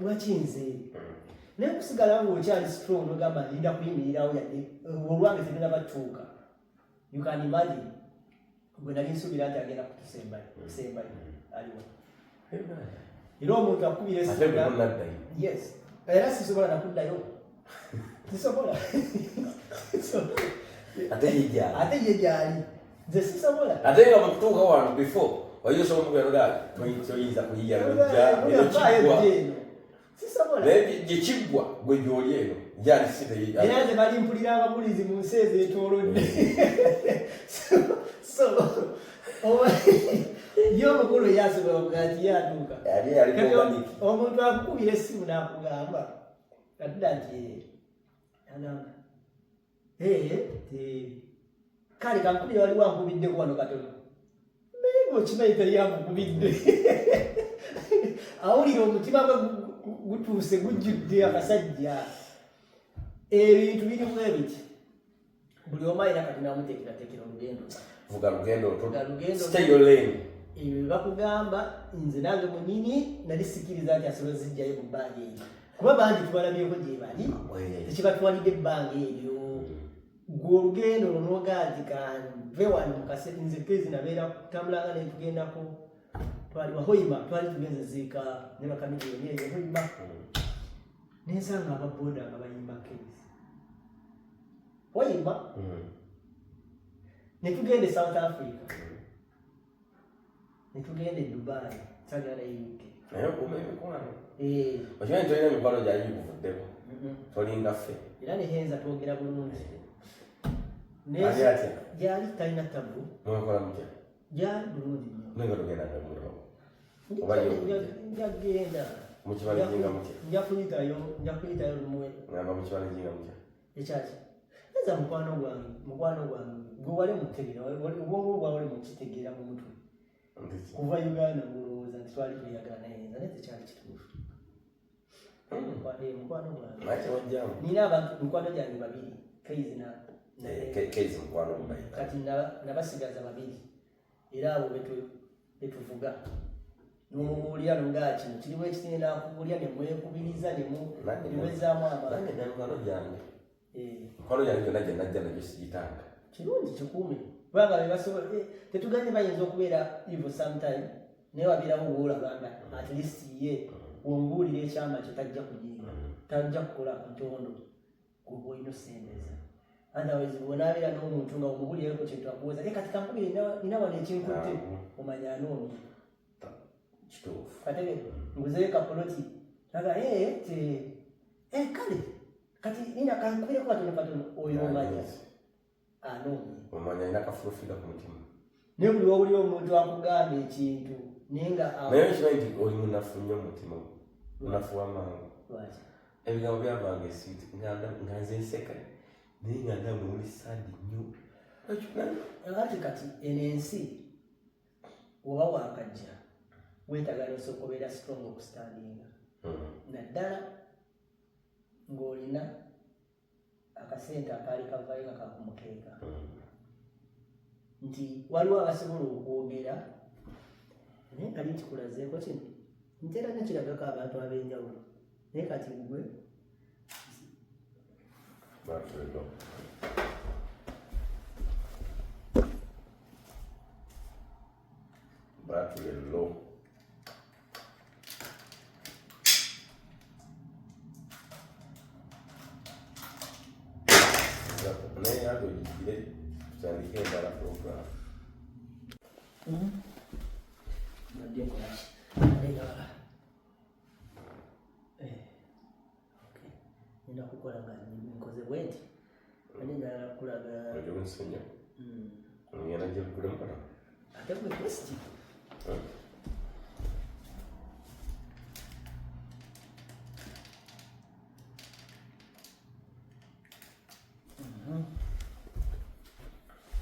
lwaki nze naye kusigala nga okyali strong nogamba ndinda kuyimirirawo yadde olwange tegenda batuuka you can imagine gwe nali nsuubira nti agenda kutusembayo aliwo era omuntu akubira esimu yes era sisobola nakuddayo sisobola ate ye gyali nze sisobola ate nga mukutuuka wano before wayosobola muganoga toyinza kuyiyaekigwa sisobola naye gyekiggwa gwe gyoli eno gyali era nze bali mpulira ababulizi mu nsi ezeetoolodde so yo omukulu yasobola okugaa nti yatuuka omuntu akukubira essimu n'akugamba atudda nti agamba kale kankubira waliwo ankubiddeko wano katono naye ngaokimanyi teri amukubidde awulira omutima gwe gutuuse gujjudde akasajja ebintu birimu ebiti buli omu alina kati namuteekerateekera olugendo vuga lugendo stay your lane ebyo bakugamba nze nange munyini nali sikiriza nti asobola zijjayo mu bbanga eryo kuba bandi tubalabyeko gye bali tekibatwalidde ebbanga eryo ng'olugendo olwogaati kanve wano mukaseti nze kezi nabeera kutambulanga ne tugendako twali Wahoima twali tugenze ziika ne bakamiliyoni eyo Hoima nensanga ababoda nga bayimba kezi Hoima ne tugende South Africa ne tugende Dubai sagala UK nayo kumekukwano okimanyi tolina emikwano gyali gikuvuddeko tolinga ffe era ne henza twogera bulungi ali atya gyali talina tabu mwakola mutya gyali bulungi nnyo nenga togendanga mulo njagenda mukibala jinga mutya nja kuyitayo lumwe ngamba mukibala jinga mutya ekyaki eza mukwano gwange gwe wali mutegeera obwongo bwawe wali mukitegeera mu mutwe kuva Uganda ngolowooza nti twali tuyagala naye naye tekyali kituufu mukwano gwange nina abantu mukwano gyange babiri Kezi mukwano mubayi kati nabasigaza babiri era abo betuvuga n'omuwulira nga kino kiriwo ekitenda kuwulira ne mwekubiriza ne muwezaamu amaanyi mukwano gyange mukwano gyange gyonna gye najja nagyo sigitanga kirungi kikuume kubanga bebasobola tetuganye bayinza okubeera evil sometime naye wabeerawo woolabanga at least ye wombuulira ekyama kye tajja kujiinga tajja kukola ntondo kuba olina osembeza otherwise bwonaabeera n'omuntu nga omubuulireko kintu akubuuza kati kankubiri nina wano ekinkutte omanya anoomye kituufu kategere nguzeyo kapoloti aga kale kati nina kankubireko katono oyo omanya anoomye omanya alina kafulufira ku mutima naye buli wawulira omuntu akugamba ekintu naye nga naye kimanyi nti oli munafu nnyo omutima munafu w'amangu ebigambo byavanga esiti nga nze nseka naye nga ndaba oli saadi nnyo ati kati eno ensi oba wakajja weetaaga n'osooka obeera strong okustandinga naddala ng'olina akasente akaali kavayo nga kakumukeeka nti waliwo abasobola okwogera naye kali kikulazeeko kino nti era nekiragako abantu ab'enjawulo naye kati gwe batulelo naye ate ogigire tutandike endala program nina kukola nga nkoze bwenti ane njagala kulaga ojomusenyo ngenda gye kulemukala ate gwe kwesti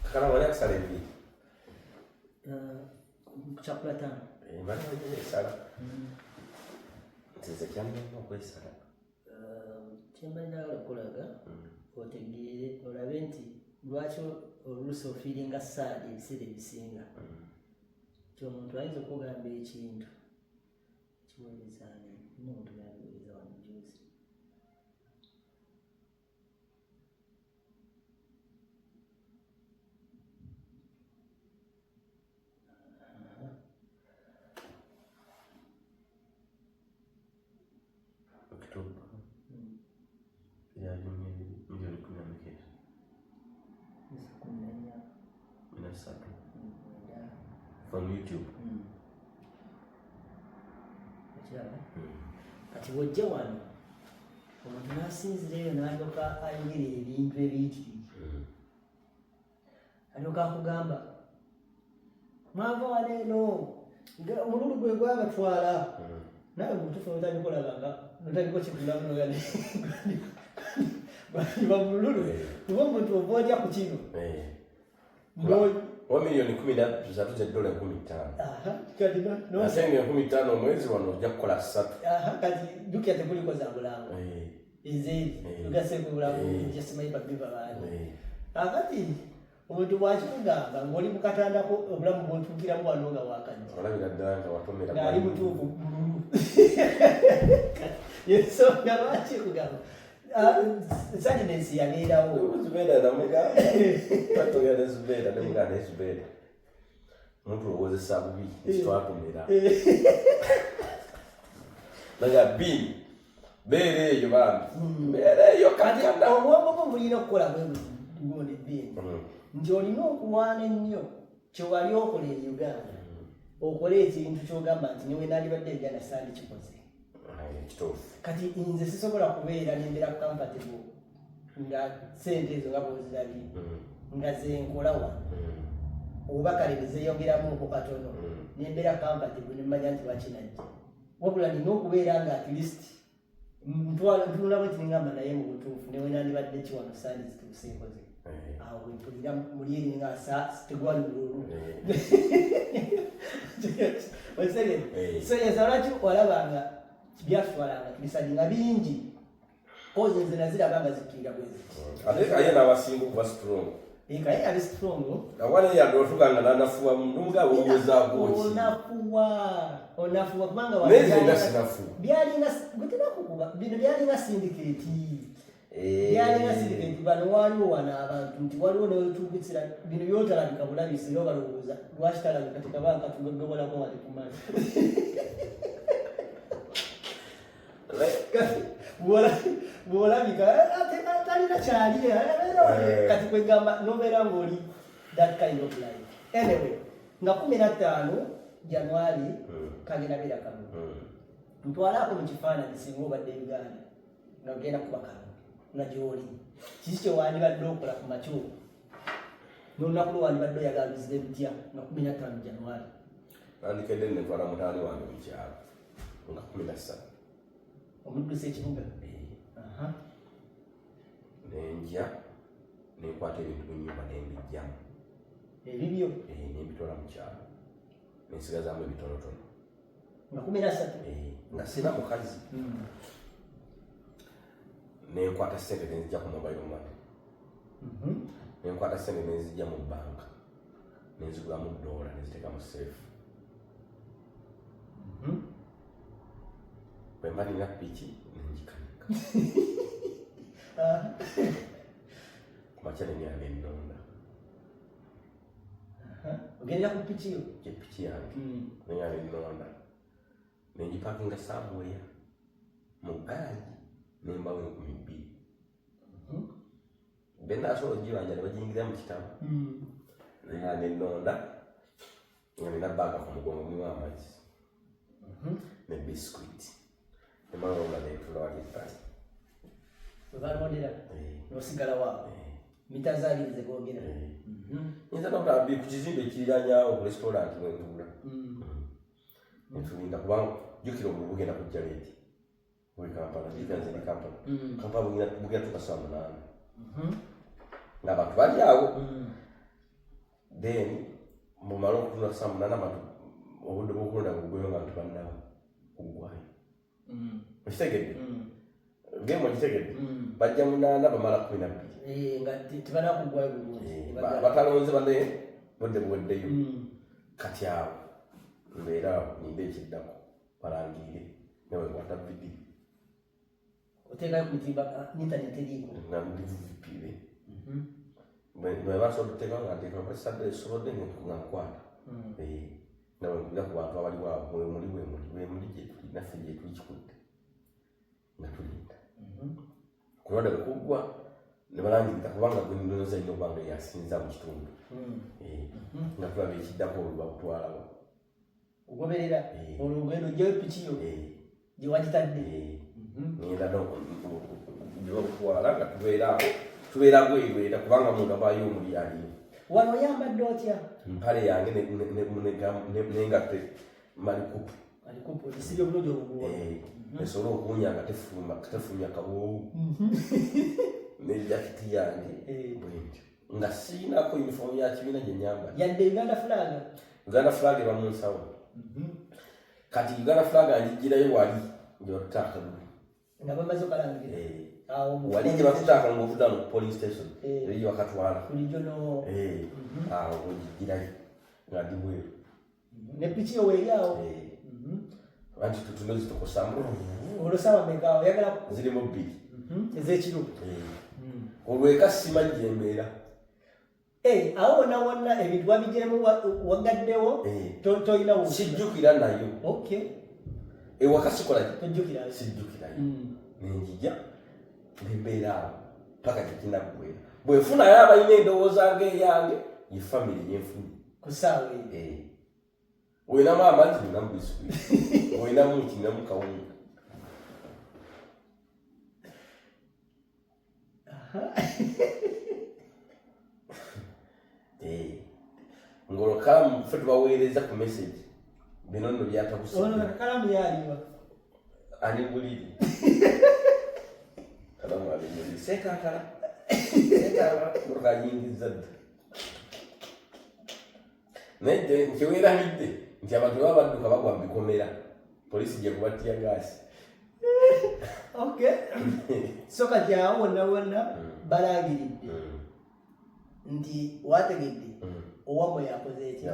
kakala wali akusala ebiri chakula tano mani esala ntize kyamulema okwesala kyembalina okulaga otegeere olabe nti lwaki oluusi ofiiringa saadi ebiseera ebisinga ti omuntu ayinza okugamba ekintu kiweerezaani nomuntu yabiweereza wamujuzi from YouTube. Kati wojja wano omuntu n'asinzireyo n'alyoka ayogera ebintu ebiyitirivu alyoka akugamba mwava wano eno omululu gwe gwabatwala naye mutufu notandiko kikulamu baliba mululu kuba omuntu ova olya ku kino wa milioni 13 za dola 15 asenge 15 omwezi wano ojja kukola 3 kati jukya tekuliko za bulango ezeri tugase ku bulango jasimayi babiba bani akati omuntu bwakikugamba ng'oli mukatandako obulamu bw'otuukiramu wano nga wakajja olabira ddala nga watomera ng'ali mutuufu bululu yensonga lwaki kugamba sadness yabeerawo. Zubeida namuga twatogera Zubeida namuga ne Zubeida muntu owozesa bubi ekitwatumira naga bin beere eyo bambi beere eyo kakanda obwongo mulina okukola bwe bin nti olina okulwana ennyo kyewali okola e Uganda okole ekintu kyogamba nti niwe nalibadde Uganda sandi kikoze kati nze sisobola kubeera nembeera comfortable nga sente ezo nga bwozirabye nga zenkola wa oba kale nezeyongeramu oko katono nembeera comfortable nemanya nti wakinajja wabula nina okubeera nga at least ntunula bwe tiningamba naye mu butuufu newe nandibadde kiwano sandi zituuse nkoze awo bwempulira muli eri nga tegwali bululu so lwaki walabanga byatwalanga tubisadi nga bingi kozi nze naziraba nga zikkirira bwezi ate kaye n'abasinga okuba strong kaye ali strong awana yadotuganga nanafuwa n'omugabo owezaagoki onafuwa kubanga nezenga sinafuwa byalinga gutenakukuba bino byalinga syndicate byalinga syndicate bano waliwo wana abantu nti waliwo newetuukitsira bino byotalabika bulabisi era obalowooza lwaki talabika tekabanga katugogobolako wate kumala bwolabika talina kyali kati kwegamba nobeera ng'oli that kind of life anyway nga 15 January kagenda bera kamu ntwalaako mu kifaananyi singa obadde Uganda nga ogenda kuba kamu nga gy'oli kiki kyewandibadde okola ku makyo n'olunaku lwewandibadde oyagala luzire lutya nga 15 January nandikedde netwala mutaani wange mu kyalo nga 13 omuddusa ekibuga nenja nenkwata ebintu munyumba nembijjamu ebibyo nembitwala mu kyalo nensigazaamu ebitonotono nga 13 nga sina mukazi nenkwata sente nenzijja ku mobile money nenkwata sente nenzijja mu banka nenzigulamu $1 nenziteeka mu safe bwemba nina piki nenjikanika kumakya nenyala ennonda ogendera ku piki yo epiki yange nenyala ennonda nenjipakinga somewhere mu garaji nembawo 12 bendasobola ogibanja nebagiyingira mu kitabo nenyala ennonda nga nina baga ku mugongo mulimu amazzi ne biscuit nemalonga netula walittali webalondera nosigala waawo mita zaabiri zegogera nyinza nobulabi ku kizimbe ekiriranyawo ku restaurant wentula netulinda kubanga jukira obuli bugenda kujja leeti buli Kampala jiganzeri Kampala bugenda tuka saa 8 ng'abantu bali awo then mumala okutunda saa 8 abantu obudde bwokulonda bugweyo nga ntubannaba kugwayo okitegedde gemu okitegedde bajja 8 bamala 12 nga tebanakugwayo bulungi batalonze bane budde buweddeyo kati awo mbeera nyimba ekiddako balangirire newekwata vidiyo oteekayo ku mitimba internet eriiko nga ndivupire bwebasobola okuteeka nga nteeka basadde esobodde nga nkwata nawe nkubira ku bantu abali waabo wemuli gyetuli naffe gyetuli kikudde nga tulinda kulonda bwekuggwa ne balangirira kubanga gweninoza nnyo obanga yasinza mu kitundu nga tulaba ekiddako olwo bakutwalawo ogoberera olugendo gyewe piki yo gyewagitadde ngenda gyebakutwala nga tubeera bwerera kubanga muntu abaayo omuli aliyo wano oyambadde otya mpale yange nengatte malikupu esibye obulungi obuguwa esobola okunyanga tefulumya kaboowu nejakiti yange bwentyo nga siinako uniform ya kibiina gyenyambala yadde Uganda flag eba mu nsawo kati Uganda flag anjigirayo wali gyebatutaaka nga bamaze okalangira wali gyebatutaaka ngaovudda ku polling station eri bakatwala awo ogigirayo nga ndi bweru ne piki yo weeri awo anti tutuno zitukosamu olusawa meka oyagala zirimu 2 ezekiro olweka simanyi embeera awo wonna ebintu wabigiremu wagaddewo tolinawo sijjukira nayo ewaka sikolaki tojjukirayo sijjukirayo nenjija nembeera awo paka tekinaggwera bwefunayo abalina endowooza ng'eyange ye famire yenfuni ku ssaawa olinamu amazzi olinamu bisikuiti olinamu kinamu kawunga ng'olokalamu ffe tubaweereza ku message bino nno byatabusikalamu yaliwa ani buliri kalamu ali buliri seekakala olukayingiza dda naye nkiweeranidde nti abantu baba badduka bagwa mu bikomera poliisi gye kubatya gaasi so kati awo wonna balangiridde nti wategedde owamwe yakoze ekya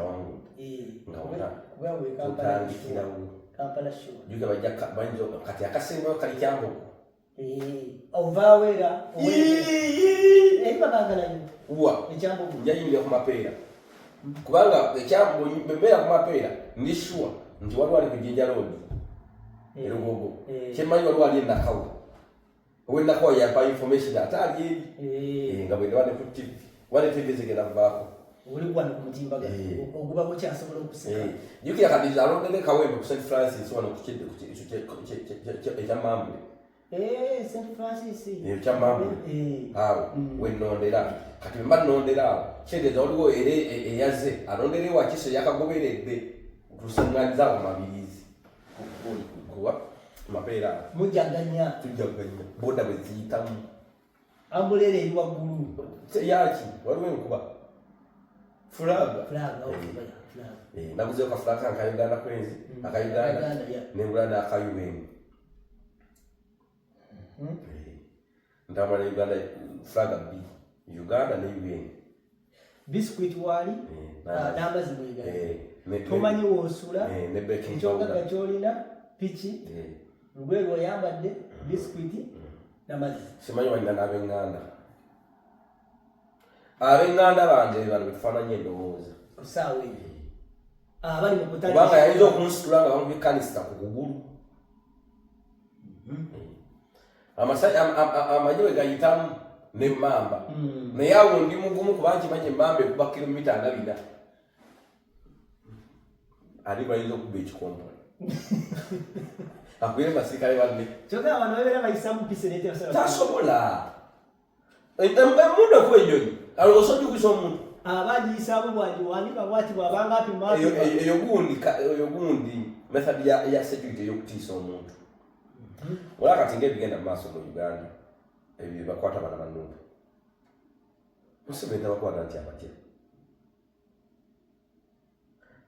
Kampala show juga bajja banjo kati akasembo kali kyambo ovaawo era ebibaganganayo uwa ekyambo njayingira ku mapeera kubanga ekyambo bebeera ku mapeera ndi sure nti waliwo ali ku Jinja Road erugogo kyemanyi waliwo ali enakawa ow'enakawa yampa information ate ali eri nga bwende wane ku TV wane TV zigenda kuvaako uli wano ku mutimbaga oguba gukyasobola okuseka jukira kati alondere kawembe ku St Francis wano ku ekyamambule St Francis ekyamambule awo wenondera kati mba nondera awo kitegeeza waliwo era eyaze alondere wakiso yakagoberedde tusaŋŋanyiza awo mabirizi kuwa mapeera mujaganya tujaganya boda bwe ziyitamu ambulera eri waggulu yaki waliwo enkuba fulaga naguzeyo kafulaga akayuganda kwenzi akayuganda nengula n'akayuweni ntambula ne Uganda fulaga B Uganda ne UN biscuit wali n'amazzi mwegala tomanyi woosula ekyogaga kyolina piki lugwe lwoyambadde biscuit n'amazzi simanyi walina n'ab'eŋŋanda ab'eŋŋanda bange bano betufaananye endowooza ku ssaawa eyo abali mu kutali kubanga yayinza okunsitula nga bamubikanisita ku kugulu amagye we gayitamu n'emmamba naye awo ndi mugumu kuba nkimanyi emmamba ekuba kilomita nga 4 ali bayinza okuba ekikompolo akwire basirikale banne kyokka abantu babeera bayisamu pisenete tasobola emundu ekuwa ennyonyi alowooza ojjukisa omuntu abagiyisaamu bwandiwandika bwati bwabanga apima eyo gundi method ya security ey'okutiisa omuntu wala kati ng'ebigenda mu maaso mu Uganda ebyo bakwata bana bannumba museveni abakwata nti abatya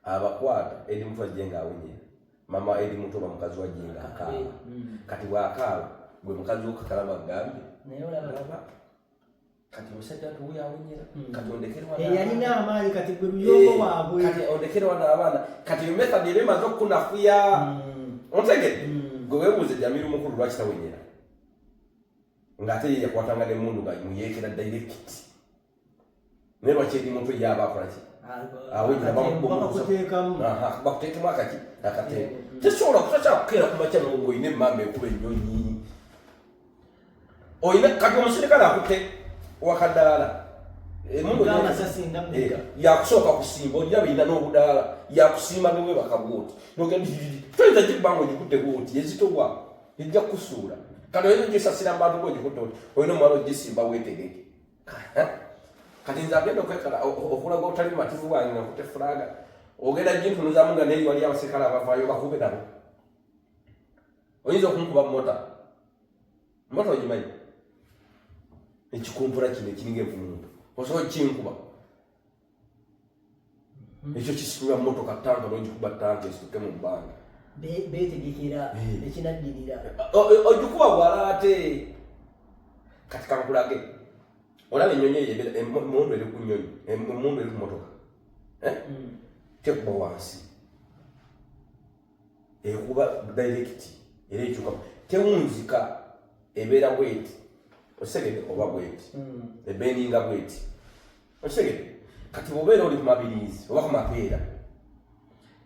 abakwata edi muntu ajje ng'awenyera mama edi muntu oba mukazi wajje ng'akaaba kati bw'akaaba gwe mukazi wokakalaba agambye kati musajja tuwe awenyera kati ondekerwa yalina amaanyi kati gwe luyombo waabwe kati ondekerwa n'abaana kati method eba emaze okukunafuya ontegedde gwe weebuuze Jamiru mukulu lwaki tawenyera ng'ate ye yakwatanga n'emmundu nga muyeekera direct naye lwaki edi muntu yaba akola ki awenyera bakuteekemu akaki akateeka tesobola kutakyakukeera ku makya n'obwo oyina emmamba ekuba ennyonyi oyina kati omusirikale akutte wakadaala yakusooka kusimba olina bayina n'obudaala yakusimba newe bakabwoti toyinza gikubanga ogikutte bwoti yezitobwa ejja kukusuula kati oyinza ogisasira mubantu ngaogikutte oti olina omwana ogisimba weetegeke kati nze agenda okwekala okulaga otali mumativu bwange nga kutte fulaga ogenda gintunuzamu nga neri wali abasirikale abavaayo bakube nabo oyinza okunkuba mota ogimanyi ekikumpula kino ekiringa envumumpu osobola kinkuba ekyo kisitula motoka tanka n'ogikuba tanka esituke mu bbanga beetegekera ekinaddirira ogikuba bwala ate kati kankulage olaba ennyonyi eyo emundu eri ku nnyonyi emundu eri ku motoka tekuba wansi ekuba direct era ekyukamu tewunzika ebeera bweti osegede oba bweti ebeninga bweti osegede kati bwobeera oli ku mabirizi oba ku mapeera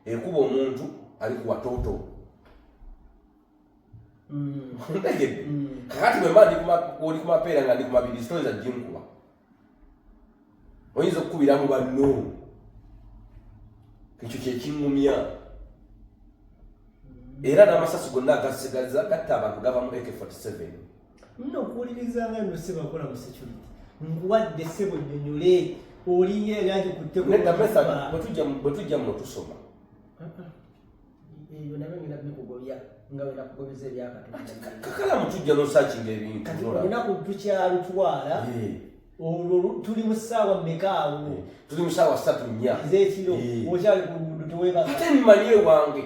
ekuba omuntu ali ku watoto ntegedde kakati bwemba oli ku mapeera nga ndi ku mabirizi toyinza jinkuba oyinza okukubira mu banno ekyo kyekiŋŋumya era n'amasasi gonna agasigaza gatta abantu gava mu AK47 nno okuwuliriza nga nno ssebo akola mu security nkuwadde ssebo nnyonnyole olinga ebyangi ku tteko nedda method bwe tujja muno tusoma ebyo nabyo ngenda bikugobya nga wena kugobeza kakala mutujja n'osaakinga ebintu olunaku tukyalutwala olwo tuli mu ssaawa mmeka awo tuli mu ssaawa 3:4 ez'ekiro okyali ku luguudo teweebaka ate mmanye wange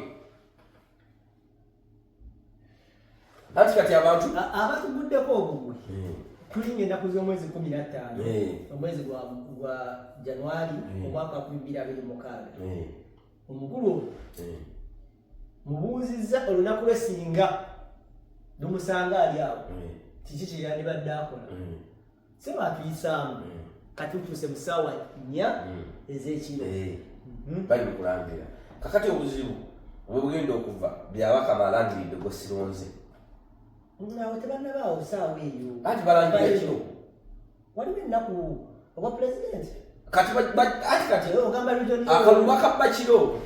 anti kati abantu abatuguddeko obugwe tulinga ennaku z'omwezi 15 omwezi gwa Januari omwaka 2026 omukulu mubuuzizza olunaku lwesinga lumusanga ali awo kiki kye yandibadde akola sebo atuyisaamu kati tutuuse mu ssaawa 4 ez'ekiro bali mukulangira kakati obuzibu bwe bugenda okuva byaba kamalangiridde gwe sironze awo tebannabaawo ssaawa eyo anti balangira kiro waliwo ennaku obwa pulezidenti kati ogamba akaluma kabba kiro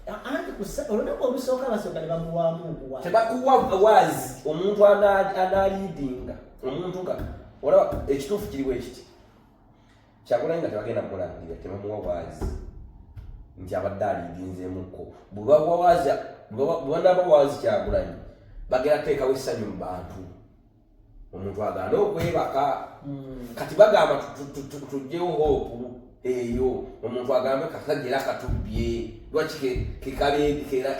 anti olunaku olusooka basooka ne bamuwaamu okuwa tebakuwa waazi omuntu analiidinga omuntu nga olaba ekituufu kiriwo ekiti Kyagulanyi nga tebagenda mukulangira tebamuwa waazi nti abadde aliidinzeemukko bwebanaba waazi Kyagulanyi bagenda teekawo essanyu mu bantu omuntu agaana okwebaka kati bagamba tujjewo hoopu eyo omuntu agambe kakagera katubbye lwaki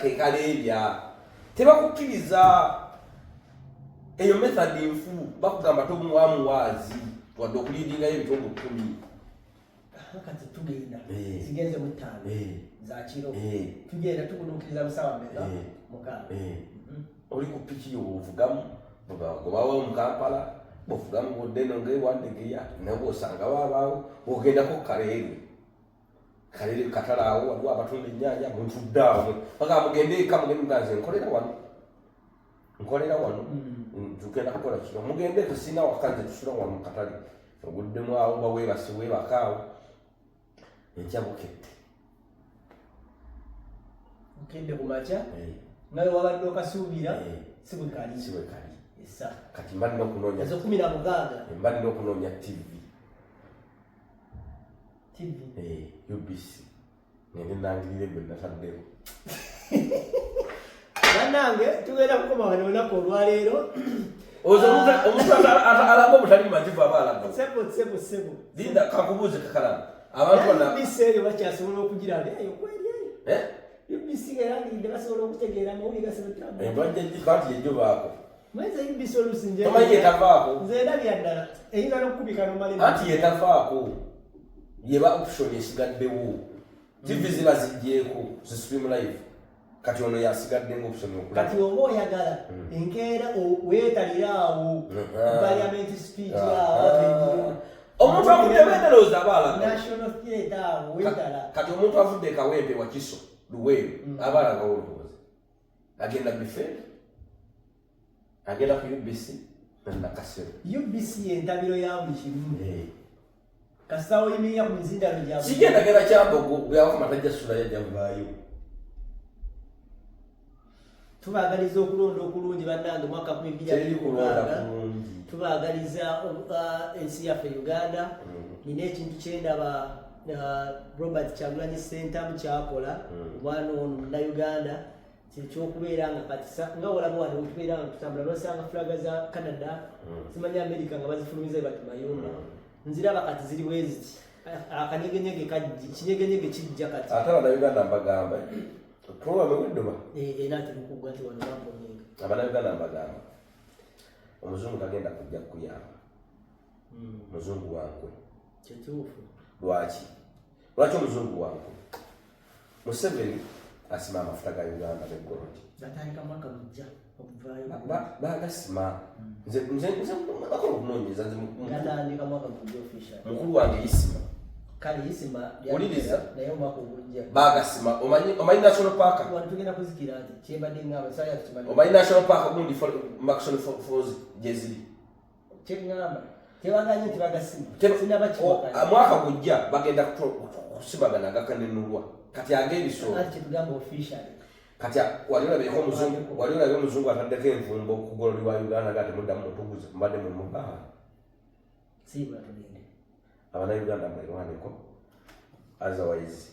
kekaleebya tebakukkiriza eyo method nfu bakugamba tomuwaamu waazi wadde okuliidingayo ebitundu 10 kati tugenda zigenze mu 5 za kiro tugenda tugunuukiriza musaawa mmeka mukaaga oli ku piki ovugamu gobawo mu Kampala bovugamu boddeno ng'ewandegeya nabwe osanga babaawo ogendako kaleere katala awo waliwo abatunda ennyaanya muntudde awo baga mugende eka mugende muganze nkolera wano tugenda kukola kino mugende kusina wakanze tusula wano mu katale oguddemu awo baweebase weebakaawo enkya bukedde okedde ku makya nawe wabadde okasuubira si bwe kali kati mba nina okunoonya ezo 16 mba nina okunoonya TV UBC ngende nangirire gwe nataddewo bannange tugenda kukoma wano olunaku olwaleero omuntu alamba obutali majivu aba alamba sebo linda kakubuuze kakalamu abantu UBC eyo bakyasobola okugiraba eyo kweri eyo UBC erangiride basobola okutegeera amawulire gasebetamu endwadde kati yejjo baako mweze UBC olusinje tomanyi yetavaako nze ndabya ddala eyinza n'okukubika n'omale anti yetavaako yeba option esigaddewo TV ziba zijjeeko zisitream live kati ono yasigadde ng'option yokulaba kati oba oyagala enkeera weetalira awo parliament speech awo omuntu avudde benderooza abaalaga national theatre awo weetala kati omuntu avudde Kawempe Wakiso Luweero abaalagawo olowooza agenda bifeeri agenda ku UBC nakasero UBC entabiro ya buli kimu kasita oyimirira ku mizindalo gyabwe kigendagenda Kyambogo bwawakama tajja ssula yajjavaayo tubaagaliza okulonda okulungi bannange mwaka 2026 tubaagaliza ensi yaffe Uganda nina ekintu kyendaba Robert Kyagulanyi Center mukyakola omwana ono Munnayuganda kyekyokubeera nga kati nga olaba wano wetubeera nga tutambula nosanga fulaga za Canada zimanya America nga bazifulumiza bati mayumba nziraba kati ziri bweziti akanyegenyege kinyegenyege kijja kati ate Abannayuganda mbagamba program eweddoba nati lukugwa nti wano bamponyenga Abannayuganda mbagamba omuzungu tagenda kujja kukuyamba muzungu wankwe kyetuufu lwaki omuzungu wankwe Museveni asima amafuta ga Uganda beggoloti batandika mwaka mujja okuvaayo bagasima nze nakola okunoonyeza batandika mwaka mujja official mukulu wange isima kale isima uliriza naye omwaka ogujja bagasima omanyi national park wano tugenda kuzikira ati kyembadde ngamba saya tukimanyi omanyi national park gundi Maxon Falls gyeziri kyengamba tebaganye nti bagasima mwaka gujja bagenda kusimagana gakanenulwa kati ag'ebisolo kyetugamba official kati waliolabye omuzungu ataddeko envumbo ku gololi wa Uganda gati muddamu mutuguze mbadde mu mubaa sibula tugende abannayuganda mwerwaneko otherwise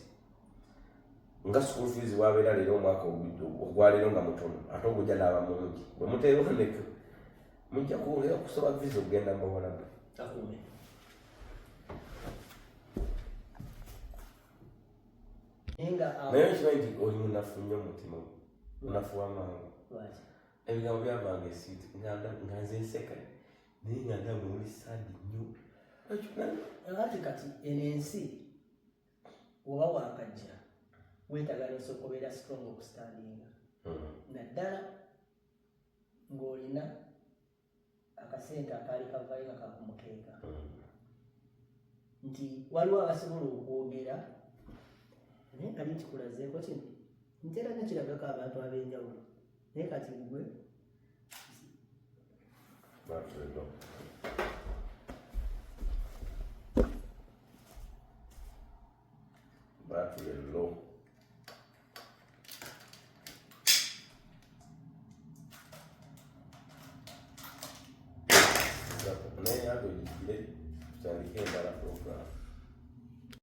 nga school fees wabeera leero omwaka ogwaleero nga mutono ate ogujja n'aba mungi bwe muteeroneko mujja kuwulira kusaba visa okugenda mbawalabu akume naye kimanyi nti oli munafu nnyo omutima munafu w'amangu ebigambo byavanga esiiti nga nze nseka naye nga ndabwe muli saadi nnyo ati kati eno ensi oba wakajja weetaaga nosooka obeera strong okustandinga naddala ng'olina akasente akaali kavaayo nga kakumukeeka nti waliwo abasobola okwogera naye kali kikulazeeko kino nti era nakiragako abantu ab'enjawulo naye kati gwe battery low. Naye ago jigire tutandike endala program.